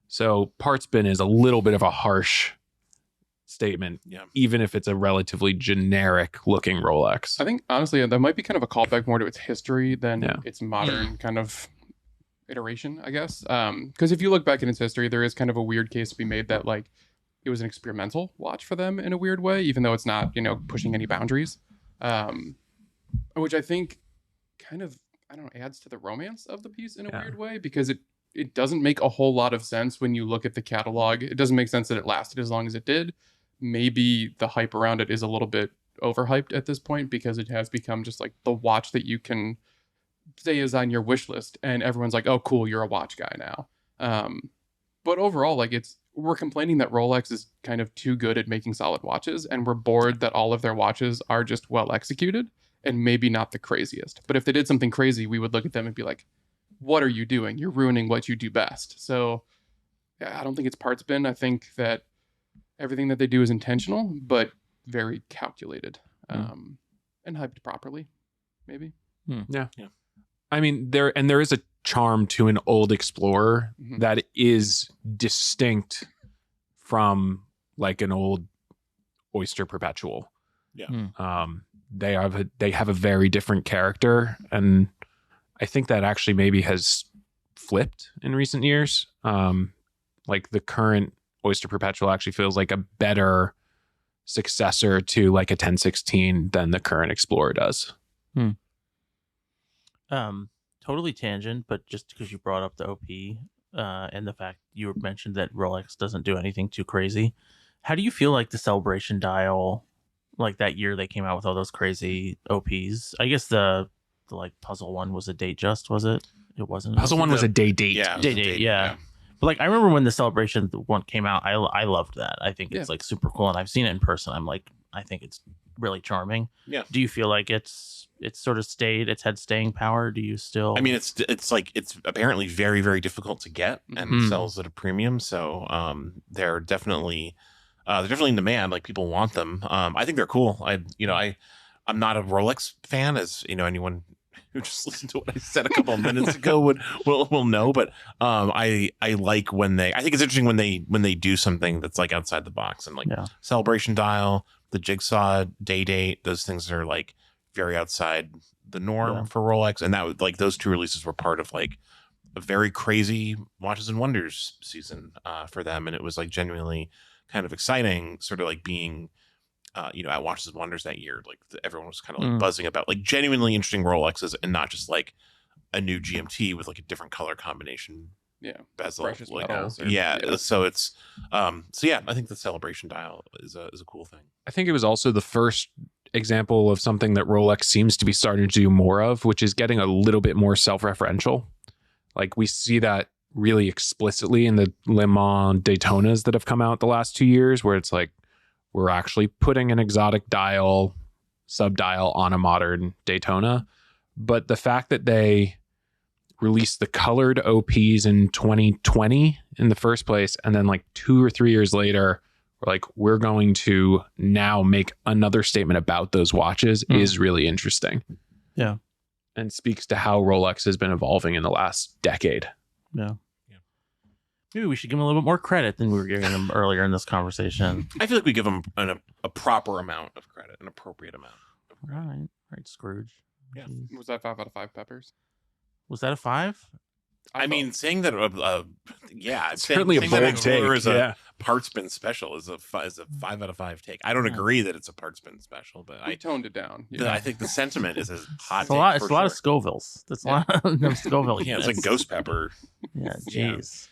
So part spin is a little bit of a harsh statement, Yeah. even if it's a relatively generic looking Rolex. I think honestly that might be kind of a callback more to its history than Yeah. its modern kind of iteration, I guess. Because if you look back in its history, there is kind of a weird case to be made that like it was an experimental watch for them in a weird way, even though it's not, pushing any boundaries. Which I think kind of, I don't know, adds to the romance of the piece in a Yeah. weird way, because it doesn't make a whole lot of sense when you look at the catalog. It doesn't make sense that it lasted as long as it did. Maybe the hype around it is a little bit overhyped at this point because it has become just like the watch that you can say is on your wish list, and everyone's like, oh cool, you're a watch guy now. But overall, like we're complaining that Rolex is kind of too good at making solid watches, and we're bored that all of their watches are just well executed and maybe not the craziest. But if they did something crazy, we would look at them and be like, what are you doing? You're ruining what you do best. So yeah, I don't think it's part spin. I think that everything that they do is intentional, but very calculated, and hyped properly, maybe. I mean, there is a charm to an old Explorer Mhm. that is distinct from like an old Oyster Perpetual. Yeah. They have a very different character, and I think that actually maybe has flipped in recent years. Like the current Oyster Perpetual actually feels like a better successor to like a 1016 than the current Explorer does. Totally tangent, but just because you brought up the OP and the fact you mentioned that Rolex doesn't do anything too crazy, how do you feel like the Celebration dial, like that year they came out with all those crazy OPs? I guess the like puzzle one was a Datejust, was it? It wasn't. Puzzle one was a day date. Yeah. it was Day a date, date, yeah. But like I remember when the Celebration one came out, I loved that. I think it's Yeah. like super cool, and I've seen it in person. I think it's really charming. Yeah. Do you feel like it's sort of had staying power? Do you still? I mean, it's like it's apparently very, very difficult to get and Mhm. sells at a premium. So they're definitely in demand. Like people want them. I think they're cool. I'm not a Rolex fan, as anyone who just listened to what I said a couple of minutes ago will know. But I like I think it's interesting when they do something that's like outside the box, and like Yeah. Celebration dial, the Jigsaw day date, those things are like very outside the norm Yeah. for Rolex, and that was like those two releases were part of like a very crazy Watches and Wonders season for them, and it was like genuinely kind of exciting, sort of like being at Watches and Wonders that year. Like everyone was kind of like buzzing about like genuinely interesting Rolexes, and not just like a new GMT with like a different color combination, Yeah. bezel, Precious like, metals or- yeah. yeah. So it's I think the Celebration dial is a cool thing. I think it was also the first example of something that Rolex seems to be starting to do more of, which is getting a little bit more self-referential. Like we see that really explicitly in the Le Mans Daytonas that have come out the last 2 years, where it's like we're actually putting an exotic dial, sub-dial on a modern Daytona. But the fact that they released the colored OPs in 2020 in the first place, and then like 2 or 3 years later, we're going to now make another statement about those watches is really interesting. Yeah. And speaks to how Rolex has been evolving in the last decade. Yeah. Yeah. Maybe we should give them a little bit more credit than we were giving them earlier in this conversation. I feel like we give them a proper amount of credit, an appropriate amount. Right, Scrooge. Yeah. Jeez. Was that 5 out of 5 peppers? Was that a 5? I mean, saying that, yeah, It's certainly a saying that bold Explorer take. is a Yeah. part spin special is a 5 out of 5 take. I don't agree that it's a part spin special, but We toned it down. I think the sentiment is a hot It's take. a lot. It's for a lot of sure. Scovilles. That's a lot of Scoville. Yeah, it's like ghost pepper. Yeah, jeez.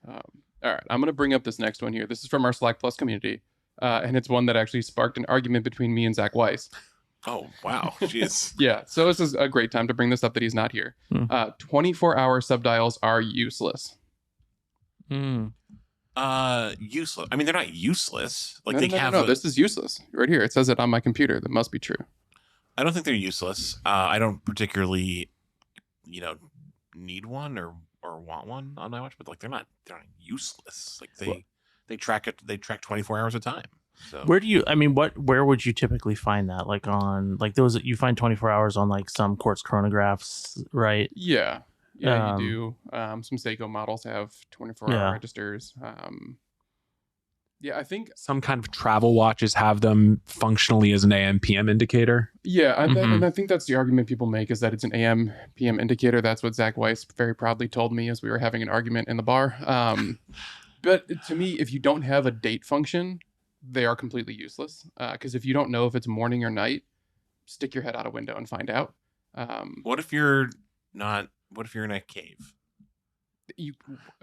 All right, I'm going to bring up this next one here. This is from our Slack Plus community, and it's one that actually sparked an argument between me and Zach Weiss. Oh wow, jeez. Yeah, so this is a great time to bring this up that he's not here. Hmm. 24-hour subdials are useless. Hmm. Useless. I mean, they're not useless. Like no, they no, no, have. no, this is useless right here. It says it on my computer. That must be true. I don't think they're useless. I don't particularly, need one or want one on my watch, but like they're not useless. Like they track it. They track 24 hours a time. So Where do you? I mean, where would you typically find that? Like on like those you find 24 hours on like some quartz chronographs, right? Yeah. Yeah, you do. Some Seiko models have 24-hour Yeah. registers. Yeah, I think. Some kind of travel watches have them functionally as an AM PM indicator. Yeah, Mhm. and I think that's the argument people make is that it's an AM PM indicator. That's what Zach Weiss very proudly told me as we were having an argument in the bar. But to me, if you don't have a date function, they are completely useless. Because if you don't know if it's morning or night, stick your head out a window and find out. what if you're not? What if you're in a cave?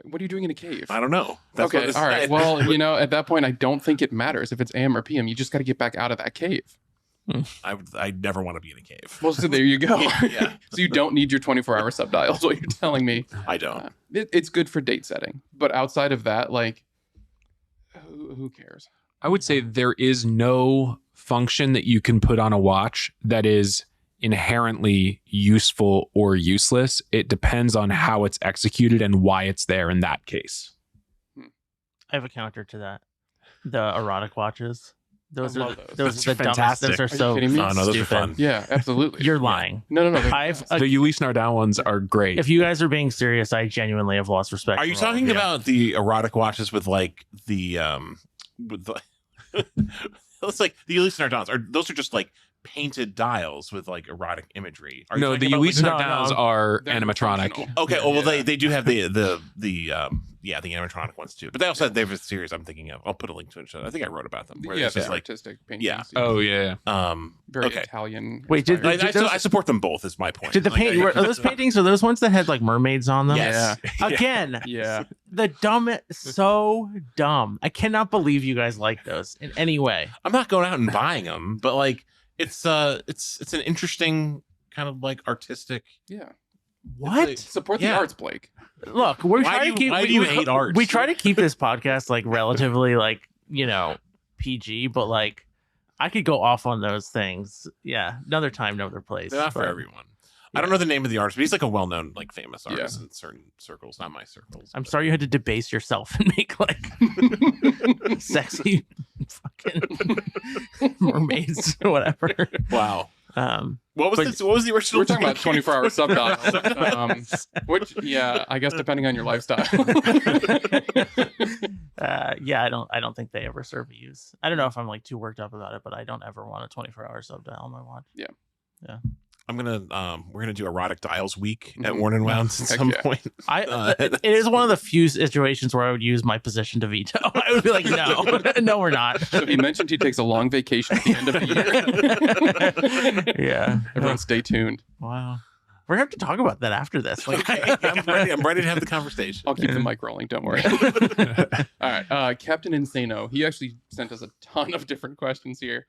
What are you doing in a cave? I don't know. That's what Okay, this all right. said. Well, at that point, I don't think it matters if it's AM or PM. You just got to get back out of that cave. I'd never want to be in a cave. Well, so there you go. Yeah. So you don't need your 24-hour subdial, is what you're telling me. I don't. It's good for date setting. But outside of that, like, who cares? I would say there is no function that you can put on a watch that is inherently useful or useless. It depends on how it's executed and why it's there in that case. I have a counter to that. The erotic watches. Those I are love those. those Those are the are dumbest. fantastic. Those are Are you so kidding me? Oh, no, those are stupid. fun. Yeah, absolutely. You're lying. No. I've The Ulysse Nardin ones are great. if you guys are being serious, I genuinely have lost respect. Are you for all of talking about the erotic watches with like the with the it's like the Ulysse Nardins? Or those are just like painted dials with like erotic imagery? Are you No, talking the about, Ulysse like, No, Nardins no. are They're animatronic. functional. Okay, oh well, Yeah. they do have the animatronic ones too. But they also they have a series I'm thinking of. I'll put a link to it. I think I wrote about them. Where Yeah, it's just the like artistic paintings. Yeah. Oh yeah. Very okay. Italian. Wait, did- inspired. did those- I support them both. Is my point. Did the Like, paint? Are those paintings? Are those ones that had like mermaids on them? Yes. Again, Yeah. the dumb, so dumb. I cannot believe you guys like those in any way. I'm not going out and buying them, but like it's an interesting kind of like artistic. Yeah. What? Support the Yeah. arts, Blake. Look, we're Why trying do to keep. you- why do you hate art? We try to keep this podcast like relatively like PG, but like I could go off on those things. Yeah, another time, another place. They're not for but- everyone. I don't know the name of the artist, but he's like a well-known, like famous Yeah. artist in certain circles, not my circles. I'm but- sorry you had to debase yourself and make like sexy fucking mermaids or whatever. Wow. What was But- this? What was the original? We're talking about 24-hour Subdial. subdials. Which, yeah, I guess depending on your lifestyle. Yeah, I don't think they ever serve a use. I don't know if I'm like too worked up about it, but I don't ever want a 24-hour subdial on my watch. I'm gonna we're gonna do erotic dials week at Mhm. Worn and Wounds at Heck some yeah. point. It is one of the few situations where I would use my position to veto. I would be like, no, no, we're not. So he mentioned he takes a long vacation at the end of the year. Yeah. Everyone stay tuned. Wow. We're gonna have to talk about that after this. Like, I'm ready to have the conversation. I'll keep the mic rolling. Don't worry. All right. Captain Insano. He actually sent us a ton of different questions here.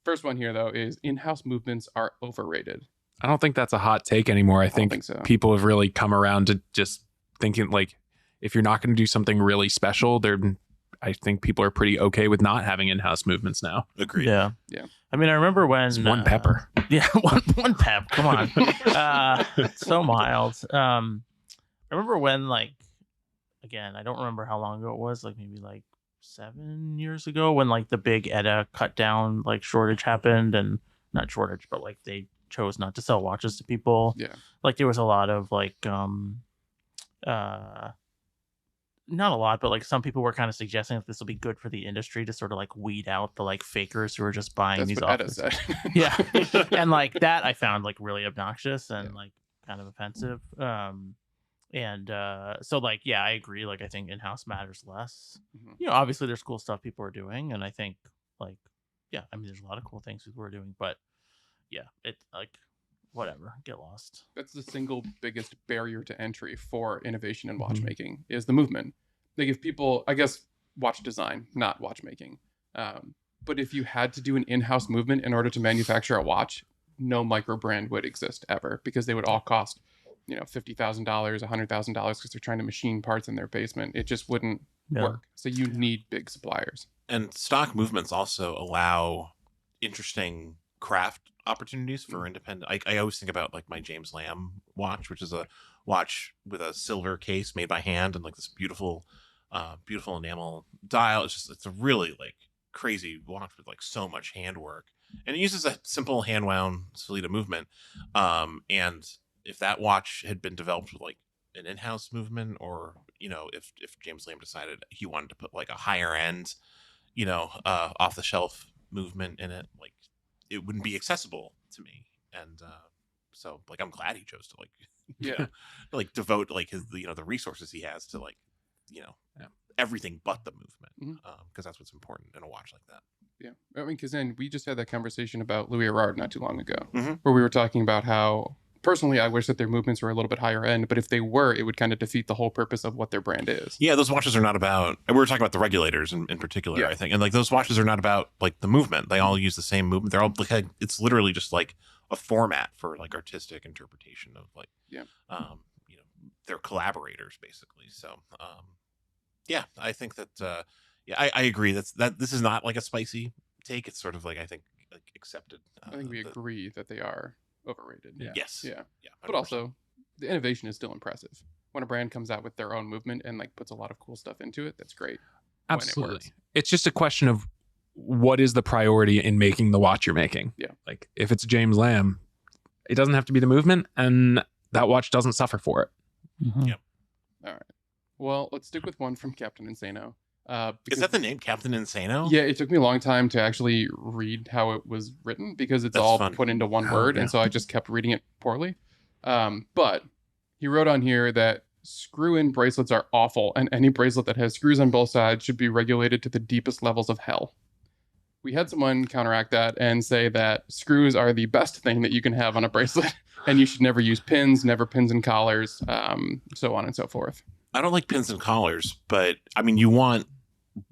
First one here, though, is in-house movements are overrated. I don't think that's a hot take anymore. I I don't think think so. people have really come around to just thinking like if you're not going to do something really special, I think people are pretty okay with not having in-house movements now. Agreed. yeah. Yeah. I mean, I remember when It's one pepper. Yeah, one pep. Come on. So mild. I remember when, like, again, I don't remember how long ago it was, like maybe like 7 years ago when like the big ETA cut down like shortage happened, and not shortage, but like they chose not to sell watches to people. Yeah. Like there was a lot of like not a lot, but like some people were kind of suggesting that this will be good for the industry to sort of like weed out the like fakers who are just buying That's these what Etta office. said. Yeah. And like that I found like really obnoxious and like kind of offensive. So like, yeah, I agree. Like I think in-house matters less. Mhm. You know, obviously there's cool stuff people are doing, and I think like, yeah, I mean there's a lot of cool things people are doing, but yeah, it's like whatever, get lost. That's the single biggest barrier to entry for innovation in Mhm. watchmaking is the movement. Like if people, I guess, watch design, not watchmaking. But if you had to do an in-house movement in order to manufacture a watch, no micro brand would exist ever because they would all cost, $50,000, $100,000 because they're trying to machine parts in their basement. It just wouldn't Yeah. work. So you need big suppliers. And stock movements also allow interesting craft opportunities for independent. I always think about like my James Lamb watch, which is a watch with a silver case made by hand and like this beautiful, beautiful enamel dial. It's a really like crazy watch with like so much handwork, and it uses a simple hand wound Solita movement. And if that watch had been developed with like an in-house movement, or if James Lamb decided he wanted to put like a higher end, off the shelf movement in it, like it wouldn't be accessible to me. And so like I'm glad he chose to like Yeah. like devote like his the resources he has to like everything but the movement, because that's what's important in a watch like that. Yeah. I mean, because then we just had that conversation about Louis Erard not too long ago, Mhm. where we were talking about how personally I wish that their movements were a little bit higher end, but if they were, it would kind of defeat the whole purpose of what their brand is. Yeah, those watches are not about, and we were talking about the regulators in particular, Yeah. I think. And like those watches are not about like the movement. They all use the same movement. They're all like, it's literally just like a format for like artistic interpretation of like, Yeah. they're collaborators basically. So, yeah, I think that, I agree. This is not like a spicy take. It's sort of like, I think, like accepted. I think we agree that they are overrated. Yeah. Yes. Yeah. Yeah. But 100%. also, the innovation is still impressive. When a brand comes out with their own movement and like puts a lot of cool stuff into it, that's great. when it Absolutely. works. It's just a question of what is the priority in making the watch you're making. Yeah. Like if it's James Lamb, it doesn't have to be the movement, and that watch doesn't suffer for it. Mhm. Yep. All right. Well, let's stick with one from Captain Insano. Is Because- that the name, Captain Insano? Yeah, it took me a long time to actually read how it was written because it's That's all fun. put into one Oh, word, yeah. and so I just kept reading it poorly. But he wrote on here that screw-in bracelets are awful, and any bracelet that has screws on both sides should be regulated to the deepest levels of hell. We had someone counteract that and say that screws are the best thing that you can have on a bracelet, and you should never use pins, never pins and collars, so on and so forth. I don't like pins and collars, but I mean, you want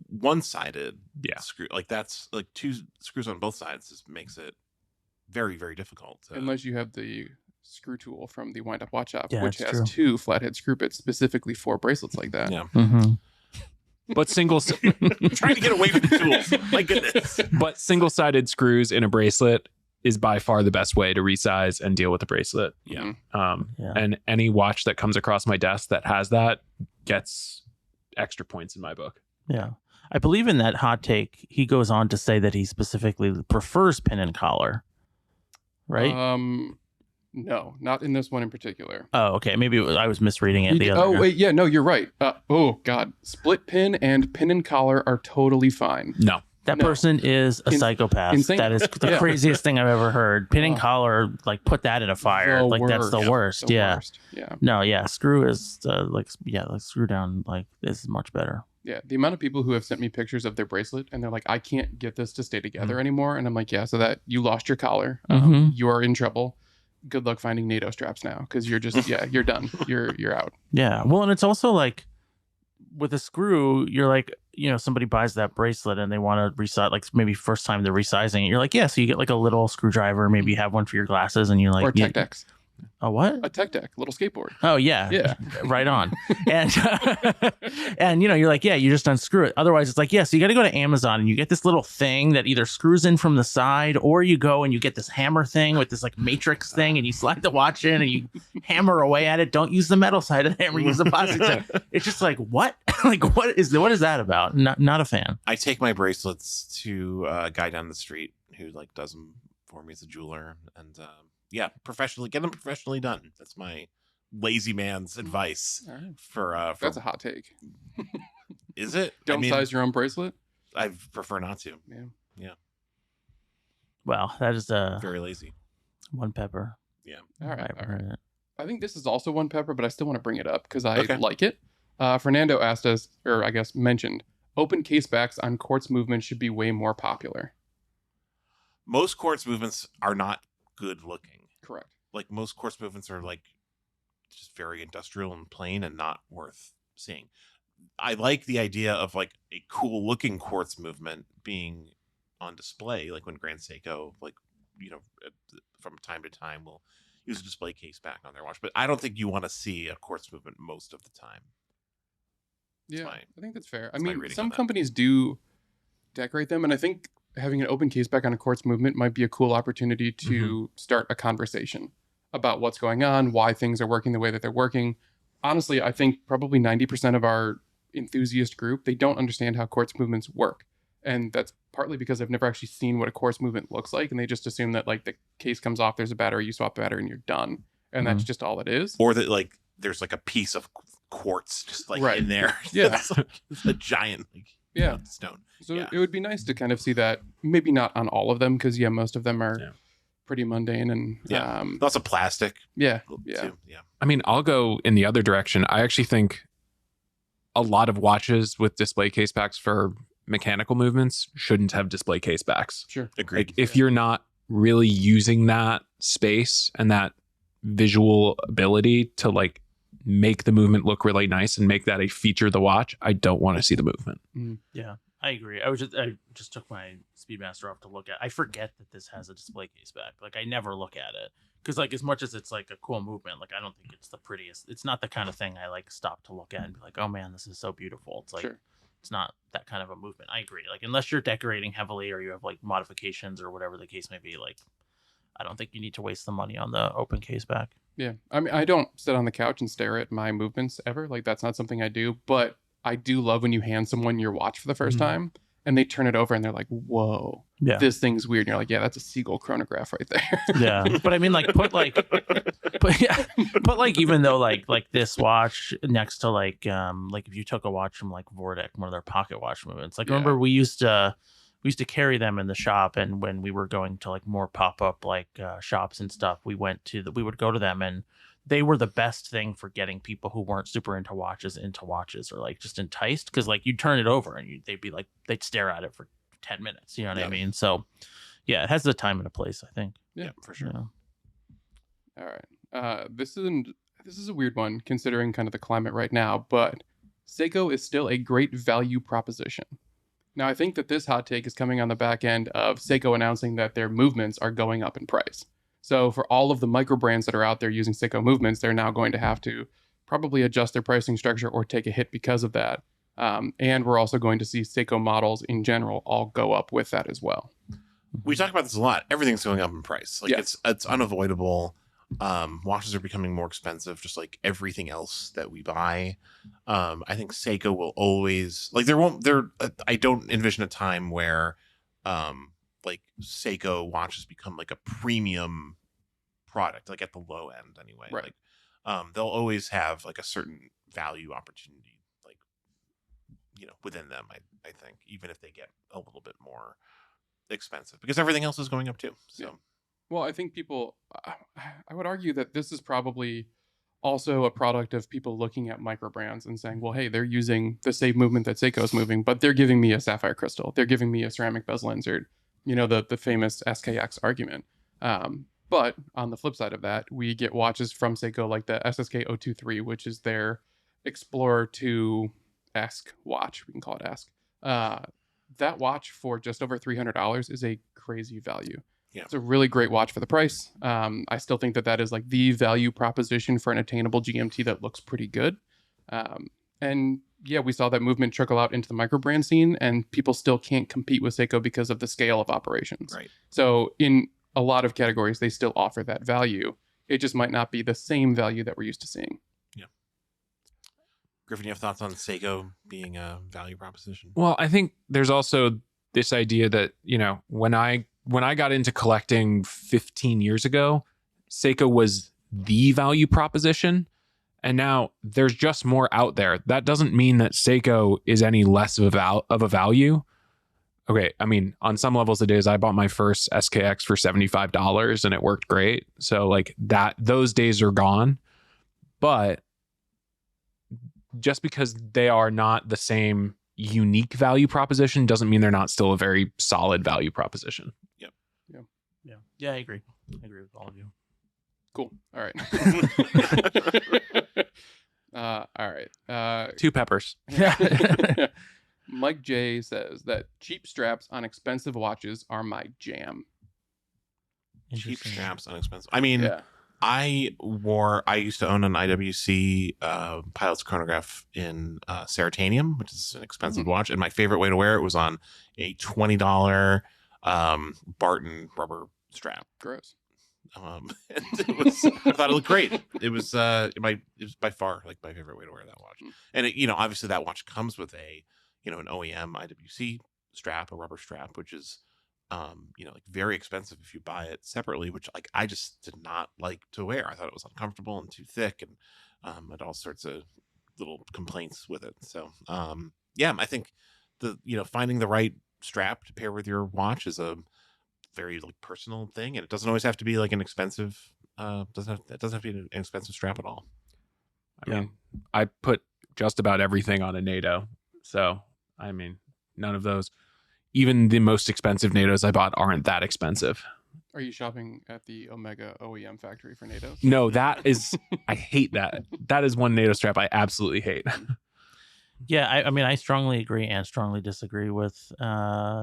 one-sided Yeah. screw. Like that's like two screws on both sides just makes it very, very difficult. Unless you have the screw tool from the Wind Up Watch Shop, Yeah, which it's has true. 2 flathead screw bits specifically for bracelets like that. Yeah. Mhm. But single I'm trying to get away from the tools. My goodness. but single-sided screws in a bracelet is by far the best way to resize and deal with the bracelet. Yeah. Yeah. And any watch that comes across my desk that has that gets extra points in my book. Yeah. I believe in that hot take, he goes on to say that he specifically prefers pin and collar. Right? No, not in this one in particular. Oh, okay. Maybe I was misreading it. The other Oh guy. wait, yeah, no, you're right. Oh god, split pin and pin and collar are totally fine. No. That No. person is a psychopath. insane. That is the Yeah. craziest thing I've ever heard. Pin and Oh. collar, like put that in a fire. The Like that's the worst. The Yeah. worst. Yeah, No, yeah. Screw is like screw down like is much better. yeah. The amount of people who have sent me pictures of their bracelet and they're like, I can't get this to stay together Mm-hmm. anymore, and I'm like, yeah, so that you lost your collar, Mhm. you are in trouble. Good luck finding NATO straps now, because you're just you're done. You're out. Yeah. Well, and it's also like with a screw, you're like, somebody buys that bracelet and they want to resize, like maybe first time they're resizing it. You're like, yeah, so you get like a little screwdriver, maybe you have one for your glasses, and you're like, Or yeah, tech decks, a what? a tech deck, little skateboard. Oh yeah, Yeah. right on. And and you're like, yeah, you just unscrew it. Otherwise, it's like, yeah, so you got to go to Amazon and you get this little thing that either screws in from the side, or you go and you get this hammer thing with this like matrix thing, and you slide the watch in and you hammer away at it. Don't use the metal side of the hammer; use the plastic side. It's just like, what? Like, what is that about? Not a fan. I take my bracelets to a guy down the street who like does them for me as a jeweler, and yeah, get them professionally done. That's my lazy man's advice All right. for That's a hot take. is it? Don't I mean, size your own bracelet. I prefer not to. Well, that is Very lazy. one pepper. All right. I've heard it. I think this is also one pepper, but I still want to bring it up because I Okay. like it. Fernando asked us, or I guess mentioned, open case backs on quartz movement should be way more popular. Most quartz movements are not good looking. Correct. Like most quartz movements are like just very industrial and plain and not worth seeing. I like the idea of like a cool looking quartz movement being on display, like when Grand Seiko, like, from time to time will use a display case back on their watch. But I don't think you want to see a quartz movement most of the time. Yeah, my- I think that's fair. I that's my mean, reading some on that. companies do decorate them, and I think having an open case back on a quartz movement might be a cool opportunity to start a conversation about what's going on, why things are working the way that they're working. Honestly, I think probably 90% of our enthusiast group, they don't understand how quartz movements work. And that's partly because I've never actually seen what a quartz movement looks like, and they just assume that like the case comes off, there's a battery, you swap the battery, and you're done. And that's just all it is. Or that like there's like a piece of quartz just like Right. in there. Yeah. It's a giant like Yeah. stone. So Yeah. it would be nice to kind of see that, maybe not on all of them, because most of them are Yeah. pretty mundane and Yeah. Lots of plastic. yeah. Too. Yeah. I mean, I'll go in the other direction. I actually think a lot of watches with display case backs for mechanical movements shouldn't have display case backs. Sure. Agreed. Like if you're not really using that space and that visual ability to like make the movement look really nice and make that a feature of the watch, I don't want to see the movement. Yeah, I agree. I just took my Speedmaster off to look at. I forget that this has a display case back. Like I never look at it because like as much as it's like a cool movement, like I don't think it's the prettiest. It's not the kind of thing I like stop to look at and be like, oh man, this is so beautiful. It's like Sure. it's not that kind of a movement. I agree. Like unless you're decorating heavily or you have like modifications or whatever the case may be, like I don't think you need to waste the money on the open case back. Yeah. I mean, I don't sit on the couch and stare at my movements ever. Like that's not something I do, but I do love when you hand someone your watch for the 1st Mhm. time and they turn it over and they're like, whoa, Yeah. this thing's weird. And you're like, yeah, that's a Seagull chronograph right there. Yeah, but I mean, like, put like even though like this watch next to like if you took a watch from like Vortex, one of their pocket watch movements. Like, Yeah. remember we used to carry them in the shop, and when we were going to like more pop up like shops and stuff, we would go to them, and they were the best thing for getting people who weren't super into watches or like just enticed, because like you'd turn it over and they'd stare at it for 10 minutes. You know what I Yeah. mean? So yeah, it has a time and a place, I think. Yeah, for sure. Yeah. All right. This is a weird one considering kind of the climate right now, but Seiko is still a great value proposition. Now, I think that this hot take is coming on the back end of Seiko announcing that their movements are going up in price. So for all of the micro brands that are out there using Seiko movements, they're now going to have to probably adjust their pricing structure or take a hit because of that. And we're also going to see Seiko models in general all go up with that as well. We talk about this a lot. Everything's going up in price. Like Yeah. it's unavoidable. Watches are becoming more expensive, just like everything else that we buy. I think Seiko will always like I don't envision a time where like Seiko watches become like a premium product, like at the low end anyway. Right. Like they'll always have like a certain value opportunity, like within them. I think even if they get a little bit more expensive because everything else is going up too. So. Yeah. Well, I think I would argue that this is probably also a product of people looking at micro brands and saying, well, hey, they're using the same movement that Seiko's moving, but they're giving me a sapphire crystal. They're giving me a ceramic bezel insert, the famous SKX argument. But on the flip side of that, we get watches from Seiko like the SSK 023, which is their Explorer 2-esque watch. We can call it esque. That watch for just over $300 is a crazy value. Yeah. It's a really great watch for the price. I still think that is like the value proposition for an attainable GMT that looks pretty good. And yeah, we saw that movement trickle out into the micro brand scene, and people still can't compete with Seiko because of the scale of operations. Right. So in a lot of categories, they still offer that value. It just might not be the same value that we're used to seeing. Griffin, you have thoughts on Seiko being a value proposition? Well, I think there's also this idea that, when I got into collecting 15 years ago, Seiko was the value proposition. And now there's just more out there. That doesn't mean that Seiko is any less of a value. Okay, I mean, on some levels it is. I bought my first SKX for $75 and it worked great. So like those days are gone. But just because they are not the same unique value proposition doesn't mean they're not still a very solid value proposition. Yeah, I agree. I agree with all of you. Cool. All right. All right. Two peppers. Mike J says that cheap straps on expensive watches are my jam. Cheap Interesting. straps, unexpensive. I mean, Yeah. I used to own an IWC Pilot's chronograph in Ceratanium, which is an expensive watch, and my favorite way to wear it was on a $20 Barton rubber strap. Gross. And I thought it looked great. It was by far like my favorite way to wear that watch. And it, obviously that watch comes with a an OEM IWC strap, a rubber strap, which is like very expensive if you buy it separately, which like I just did not like to wear. I thought it was uncomfortable and too thick, and had all sorts of little complaints with it. So I think finding the right strap to pair with your watch is a very like personal thing, and it doesn't always have to be like an expensive it doesn't have to be an expensive strap at all. I mean, I put just about everything on a NATO, so I mean, none of those, even the most expensive NATOs I bought, aren't that expensive. Are you shopping at the Omega OEM factory for NATOs? No, that is, I hate that. That is one NATO strap I absolutely hate. Yeah, I mean, I strongly agree and strongly disagree with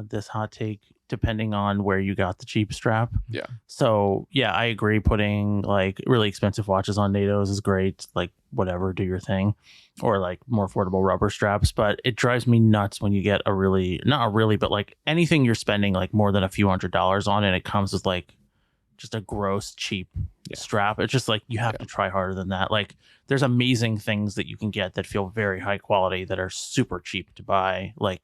this hot take, depending on where you got the cheap strap. Yeah. So, yeah, I agree. Putting like really expensive watches on NATOs is great. Like, whatever, do your thing. Or like more affordable rubber straps. But it drives me nuts when you get but like anything you're spending like more than a few $100s on, and it comes with like just a gross, cheap strap. It's just like you have to try harder than that. Like, there's amazing things that you can get that feel very high quality that are super cheap to buy. Like,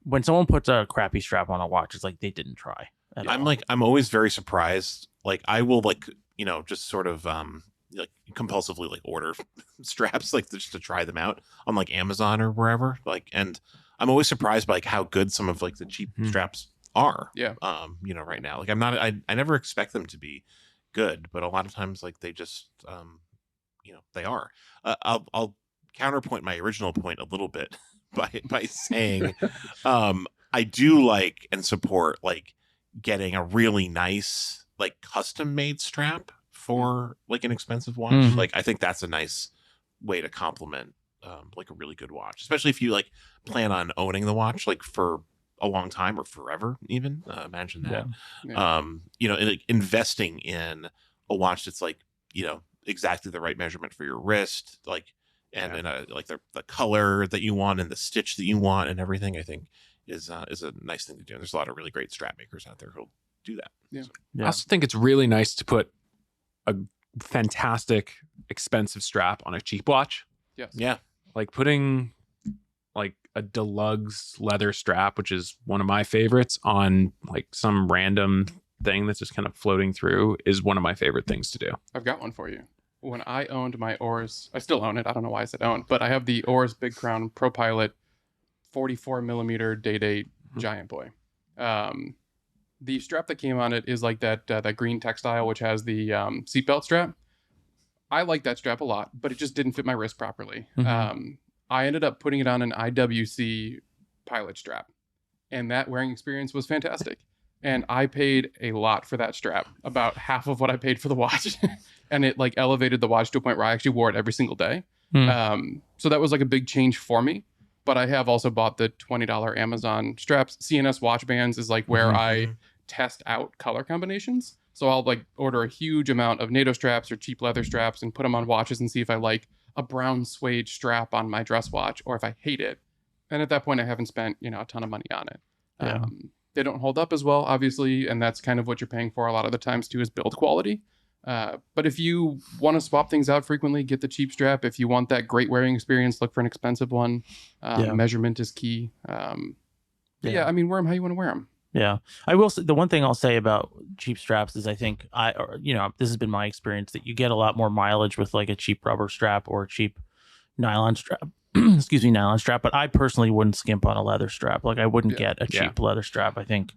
when someone puts a crappy strap on a watch, it's like they didn't try at all. I'm always very surprised. Like, I will like just sort of like compulsively like order straps like just to try them out on like Amazon or wherever. Like, and I'm always surprised by like how good some of like the cheap straps are. Yeah. Right now, like I never expect them to be good, but a lot of times like they just they are. I'll counterpoint my original point a little bit by saying I do like and support like getting a really nice like custom made strap for like an expensive watch. Mhm. Like, I think that's a nice way to complement like a really good watch, especially if you like plan on owning the watch like for a long time or forever even. Imagine that. Yeah. Like investing in a watch that's like exactly the right measurement for your wrist, like, and like the color that you want and the stitch that you want and everything, I think is a nice thing to do. And there's a lot of really great strap makers out there who'll do that. Yeah. I also think it's really nice to put a fantastic expensive strap on a cheap watch. Yes. Yeah. Like putting like a deluxe leather strap, which is one of my favorites, on like some random thing that's just kind of floating through is one of my favorite things to do. I've got one for you. When I owned my Oars, I still own it. I don't know why I said owned, but I have the Oars Big Crown Pro Pilot 44 millimeter Day-Date Giant Boy. The strap that came on it is like that green textile, which has the seatbelt strap. I like that strap a lot, but it just didn't fit my wrist properly. Mhm. I ended up putting it on an IWC pilot strap, and that wearing experience was fantastic. And I paid a lot for that strap, about half of what I paid for the watch. And it like elevated the watch to a point where I actually wore it every single day. So that was like a big change for me. But I have also bought the $20 Amazon straps. CNS watch bands is like where I test out color combinations. So I'll like order a huge amount of NATO straps or cheap leather straps and put them on watches and see if I like a brown suede strap on my dress watch or if I hate it. And at that point, I haven't spent a ton of money on it. Yeah. They don't hold up as well, obviously, and that's kind of what you're paying for a lot of the times too, is build quality. But if you want to swap things out frequently, get the cheap strap. If you want that great wearing experience, look for an expensive one. Measurement is key. I mean, wear them how you want to wear them. Yeah, I will say the one thing I'll say about cheap straps is I think this has been my experience that you get a lot more mileage with like a cheap rubber strap or a cheap nylon strap. Excuse me, nylon strap. But I personally wouldn't skimp on a leather strap. Like, I wouldn't get a cheap leather strap. I think,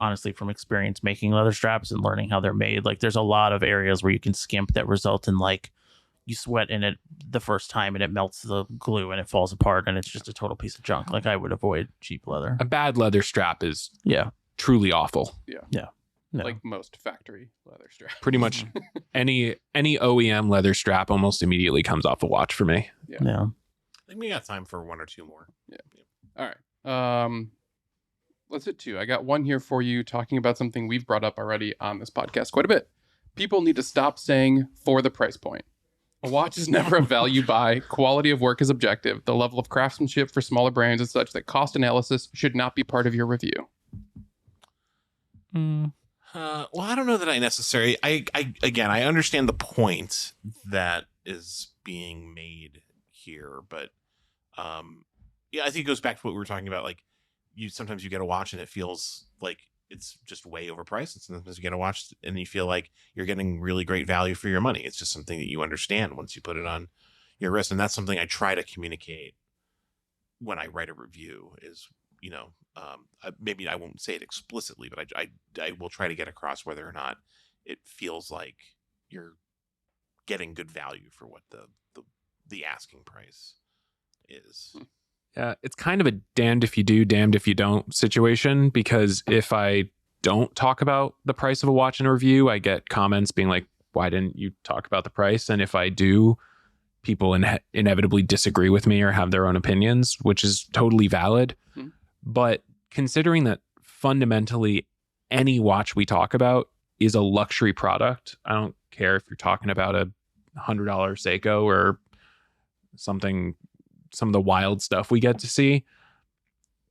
honestly, from experience making leather straps and learning how they're made, like there's a lot of areas where you can skimp that result in like you sweat in it the first time and it melts the glue and it falls apart and it's just a total piece of junk. Like, I would avoid cheap leather. A bad leather strap is Yeah. truly awful. No. Like most factory leather straps. Pretty much any OEM leather strap almost immediately comes off a watch for me. Yeah. I think we got time for one or two more. All right. Let's hit two. I got one here for you talking about something we've brought up already on this podcast quite a bit. People need to stop saying for the price point. A watch is never a value buy. Quality of work is objective. The level of craftsmanship for smaller brands is such that cost analysis should not be part of your review. Well, I don't know that I necessarily. Again, I understand the point that is being made here, but yeah, I think it goes back to what we were talking about. Like, sometimes you get a watch and it feels like it's just way overpriced, and sometimes you get a watch and you feel like you're getting really great value for your money. It's just something that you understand once you put it on your wrist, and that's something I try to communicate when I write a review. Is maybe I won't say it explicitly, but I will try to get across whether or not it feels like you're getting good value for what the asking price is. Yeah, it's kind of a damned if you do, damned if you don't situation, because if I don't talk about the price of a watch in a review, I get comments being like, why didn't you talk about the price? And if I do, people inevitably disagree with me or have their own opinions, which is totally valid. Hmm. But considering that fundamentally any watch we talk about is a luxury product, I don't care if you're talking about a $100 Seiko or something, some of the wild stuff we get to see.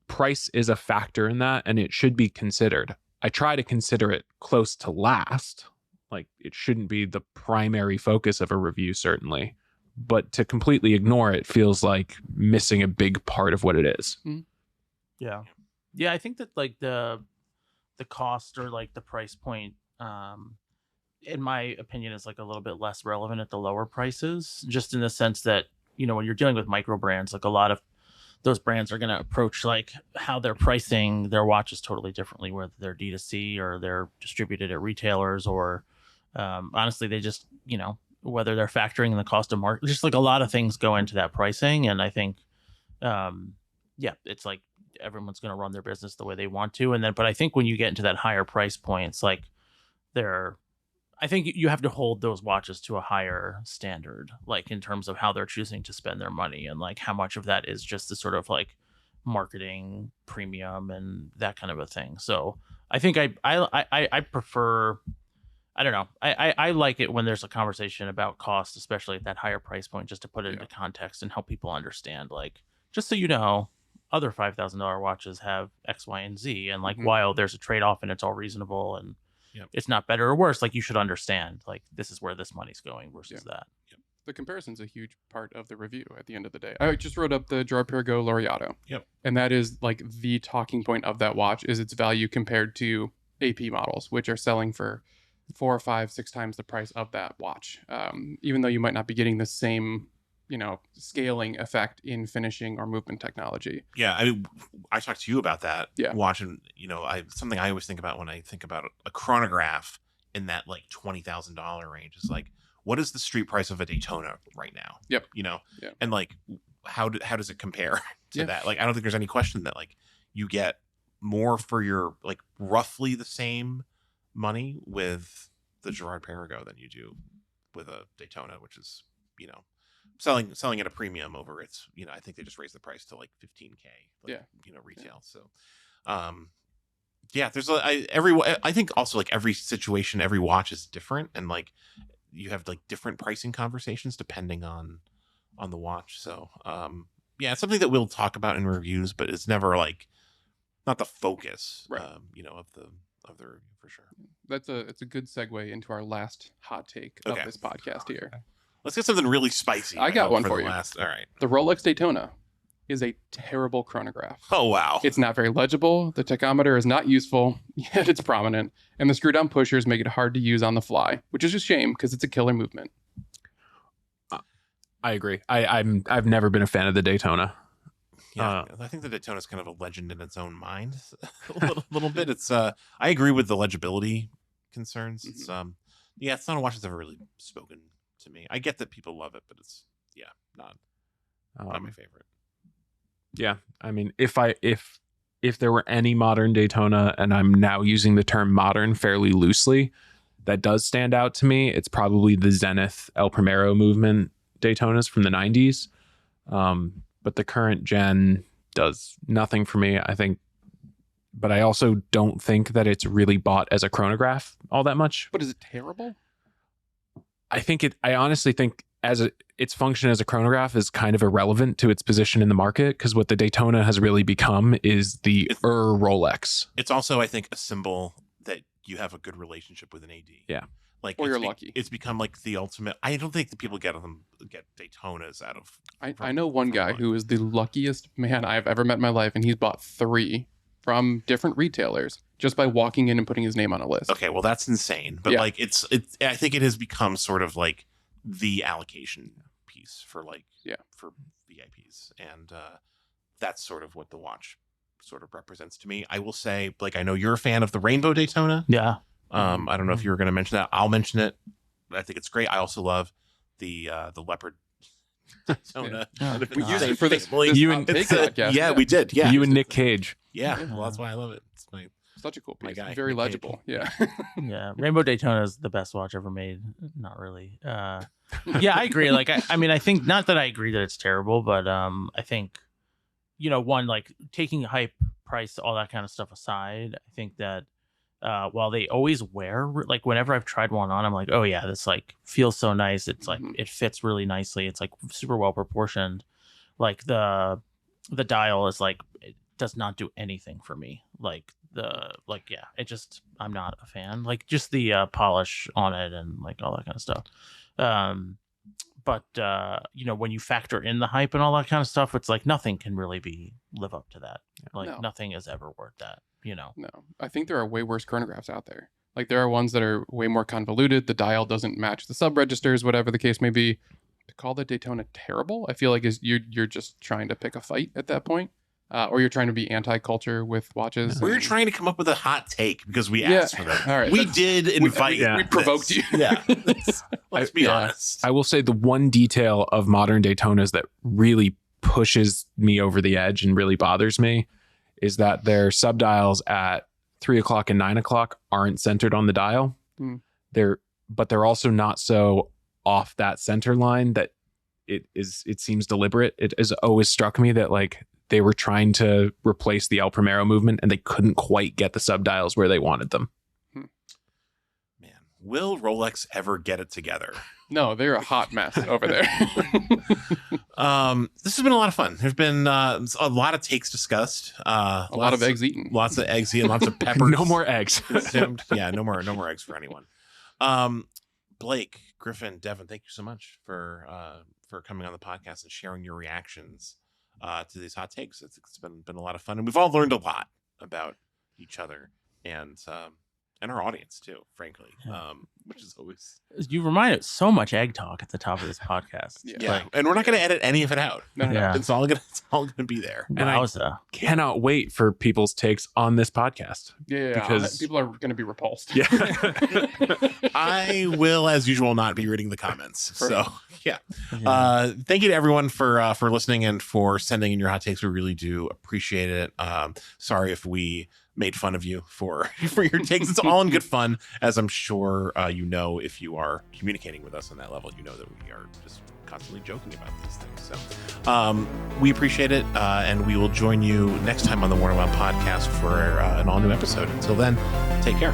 Price is a factor in that, and it should be considered. I try to consider it close to last. Like, it shouldn't be the primary focus of a review, certainly. But to completely ignore it feels like missing a big part of what it is. Yeah. Yeah, I think that like the cost or like the price point, in my opinion, is like a little bit less relevant at the lower prices, just in the sense that, you know, when you're dealing with micro brands, like a lot of those brands are going to approach like how they're pricing their watches totally differently, whether they're D2C or they're distributed at retailers, or honestly, they just, you know, whether they're factoring in the cost of market, just like a lot of things go into that pricing. And I think, yeah, it's like everyone's going to run their business the way they want to. And then, but I think when you get into that higher price point, it's like I think you have to hold those watches to a higher standard, like in terms of how they're choosing to spend their money, and like how much of that is just the sort of like marketing premium and that kind of a thing. So I think I prefer, I don't know, I like it when there's a conversation about cost, especially at that higher price point, just to put it into context and help people understand, like, just so you know, other $5,000 watches have X, Y, and Z, and like while there's a trade-off and it's all reasonable and it's not better or worse, like, you should understand, like, this is where this money's going versus that. The comparison's a huge part of the review at the end of the day. I just wrote up the Girard-Perregaux Laureato. And that is like the talking point of that watch is its value compared to AP models, which are selling for 4 or 5, 6 times the price of that watch. Even though you might not be getting the same, you know, scaling effect in finishing or movement technology. Yeah, I mean, I talked to you about that watch, and you know, something I always think about when I think about a chronograph in that like $20,000 range is like, what is the street price of a Daytona right now? You know, and like, how does it compare to that? Like, I don't think there's any question that like you get more for your like roughly the same money with the Girard-Perregaux than you do with a Daytona, which is, you know, selling at a premium over its, you know, I think they just raised the price to like $15K, like, you know, retail. So, there's I think also like every situation, every watch is different, and like you have like different pricing conversations depending on the watch. So, it's something that we'll talk about in reviews, but it's never like not the focus, you know, of the review for sure. It's a good segue into our last hot take of this podcast here. Let's get something really spicy. I got one for you. All right. The Rolex Daytona is a terrible chronograph. Oh, wow. It's not very legible. The tachometer is not useful, yet it's prominent. And the screw down pushers make it hard to use on the fly, which is a shame because it's a killer movement. I agree. I've never been a fan of the Daytona. Yeah, I think the Daytona is kind of a legend in its own mind, a little bit. It's I agree with the legibility concerns. It's it's not a watch that's ever really spoken to me. I get that people love it, but it's not my favorite. Yeah, I mean, if there were any modern Daytona, and I'm now using the term modern fairly loosely, that does stand out to me, it's probably the Zenith El Primero movement Daytonas from the 90s. But the current gen does nothing for me, I think. But I also don't think that it's really bought as a chronograph all that much. But is it terrible? I honestly think its function as a chronograph is kind of irrelevant to its position in the market, because what the Daytona has really become is the Rolex. It's also, I think, a symbol that you have a good relationship with an AD. Yeah. Like, Or it's you're lucky. It's become like the ultimate. I don't think that people get Daytonas out of. I know one from guy one. who is the luckiest man I've ever met in my life, and he's bought 3 from different retailers just by walking in and putting his name on a list. Okay, well that's insane. But Yeah. like, it's. I think it has become sort of like the allocation piece for for VIPs, and that's sort of what the watch sort of represents to me. I will say, like, I know you're a fan of the Rainbow Daytona. Yeah. I don't know if you were going to mention that. I'll mention it. I think it's great. I also love the leopard Daytona. Yeah. We used Same it for this, family. this You Hot and- Take It's a- podcast. yeah, we did. Yeah, You and Nick Cage. Yeah, well, that's why I love it. It's my Such a cool My piece. guy, Very Nick Cage. legible. Yeah. Yeah, Rainbow Daytona is the best watch ever made. Not really. Yeah, I agree. Like, I mean, I think not that I agree that it's terrible, but I think, one, like, taking hype, price, all that kind of stuff aside, I think that while they always wear, like, whenever I've tried one on, I'm like, oh yeah, this like feels so nice. It's like Mhm. it fits really nicely. It's like super well proportioned. Like the dial is like, it does not do anything for me. It just, I'm not a fan. Like, just the polish on it and like all that kind of stuff. But when you factor in the hype and all that kind of stuff, it's like nothing can really live up to that. Like, No. nothing is ever worth that. No, I think there are way worse chronographs out there. Like, there are ones that are way more convoluted. The dial doesn't match the sub registers, whatever the case may be. To call the Daytona terrible, I feel like you're just trying to pick a fight at that point, or you're trying to be anti-culture with watches. We were and- trying to come up with a hot take because we Yeah. asked for that. All right, We that's- did invite. yeah. We provoked this. you. Yeah. Let's be Yeah. honest. I will say the one detail of modern Daytonas that really pushes me over the edge and really bothers me is that their subdials at 3 o'clock and 9 o'clock aren't centered on the dial. Hmm. They're also not so off that center line that it seems deliberate. It has always struck me that, like, they were trying to replace the El Primero movement and they couldn't quite get the subdials where they wanted them. Man, will Rolex ever get it together? No, they're a hot mess over there. This has been a lot of fun. There's been a lot of takes discussed. A lot of eggs eaten. Lots of eggs eaten. Lots of peppers. No more eggs. consumed. Yeah, no more eggs for anyone. Blake, Griffin, Devin, thank you so much for coming on the podcast and sharing your reactions to these hot takes. It's been a lot of fun, and we've all learned a lot about each other and our audience too, frankly, which is always You reminded so much egg talk at the top of this podcast. yeah. And we're not going to edit any of it out. No, no, no. Yeah. It's all gonna be there. And I- Wowza. Cannot wait for people's takes on this podcast. Yeah, Because- people are going to be repulsed. Yeah. I will, as usual, not be reading the comments. So yeah. Yeah. Thank you to everyone for listening and for sending in your hot takes. We really do appreciate it. Sorry if we made fun of you for your takes. It's all in good fun, as I'm sure if you are communicating with us on that level, you know that we are just constantly joking about these things. So we appreciate it, and we will join you next time on the Warner One podcast for an all new episode. Until then, take care.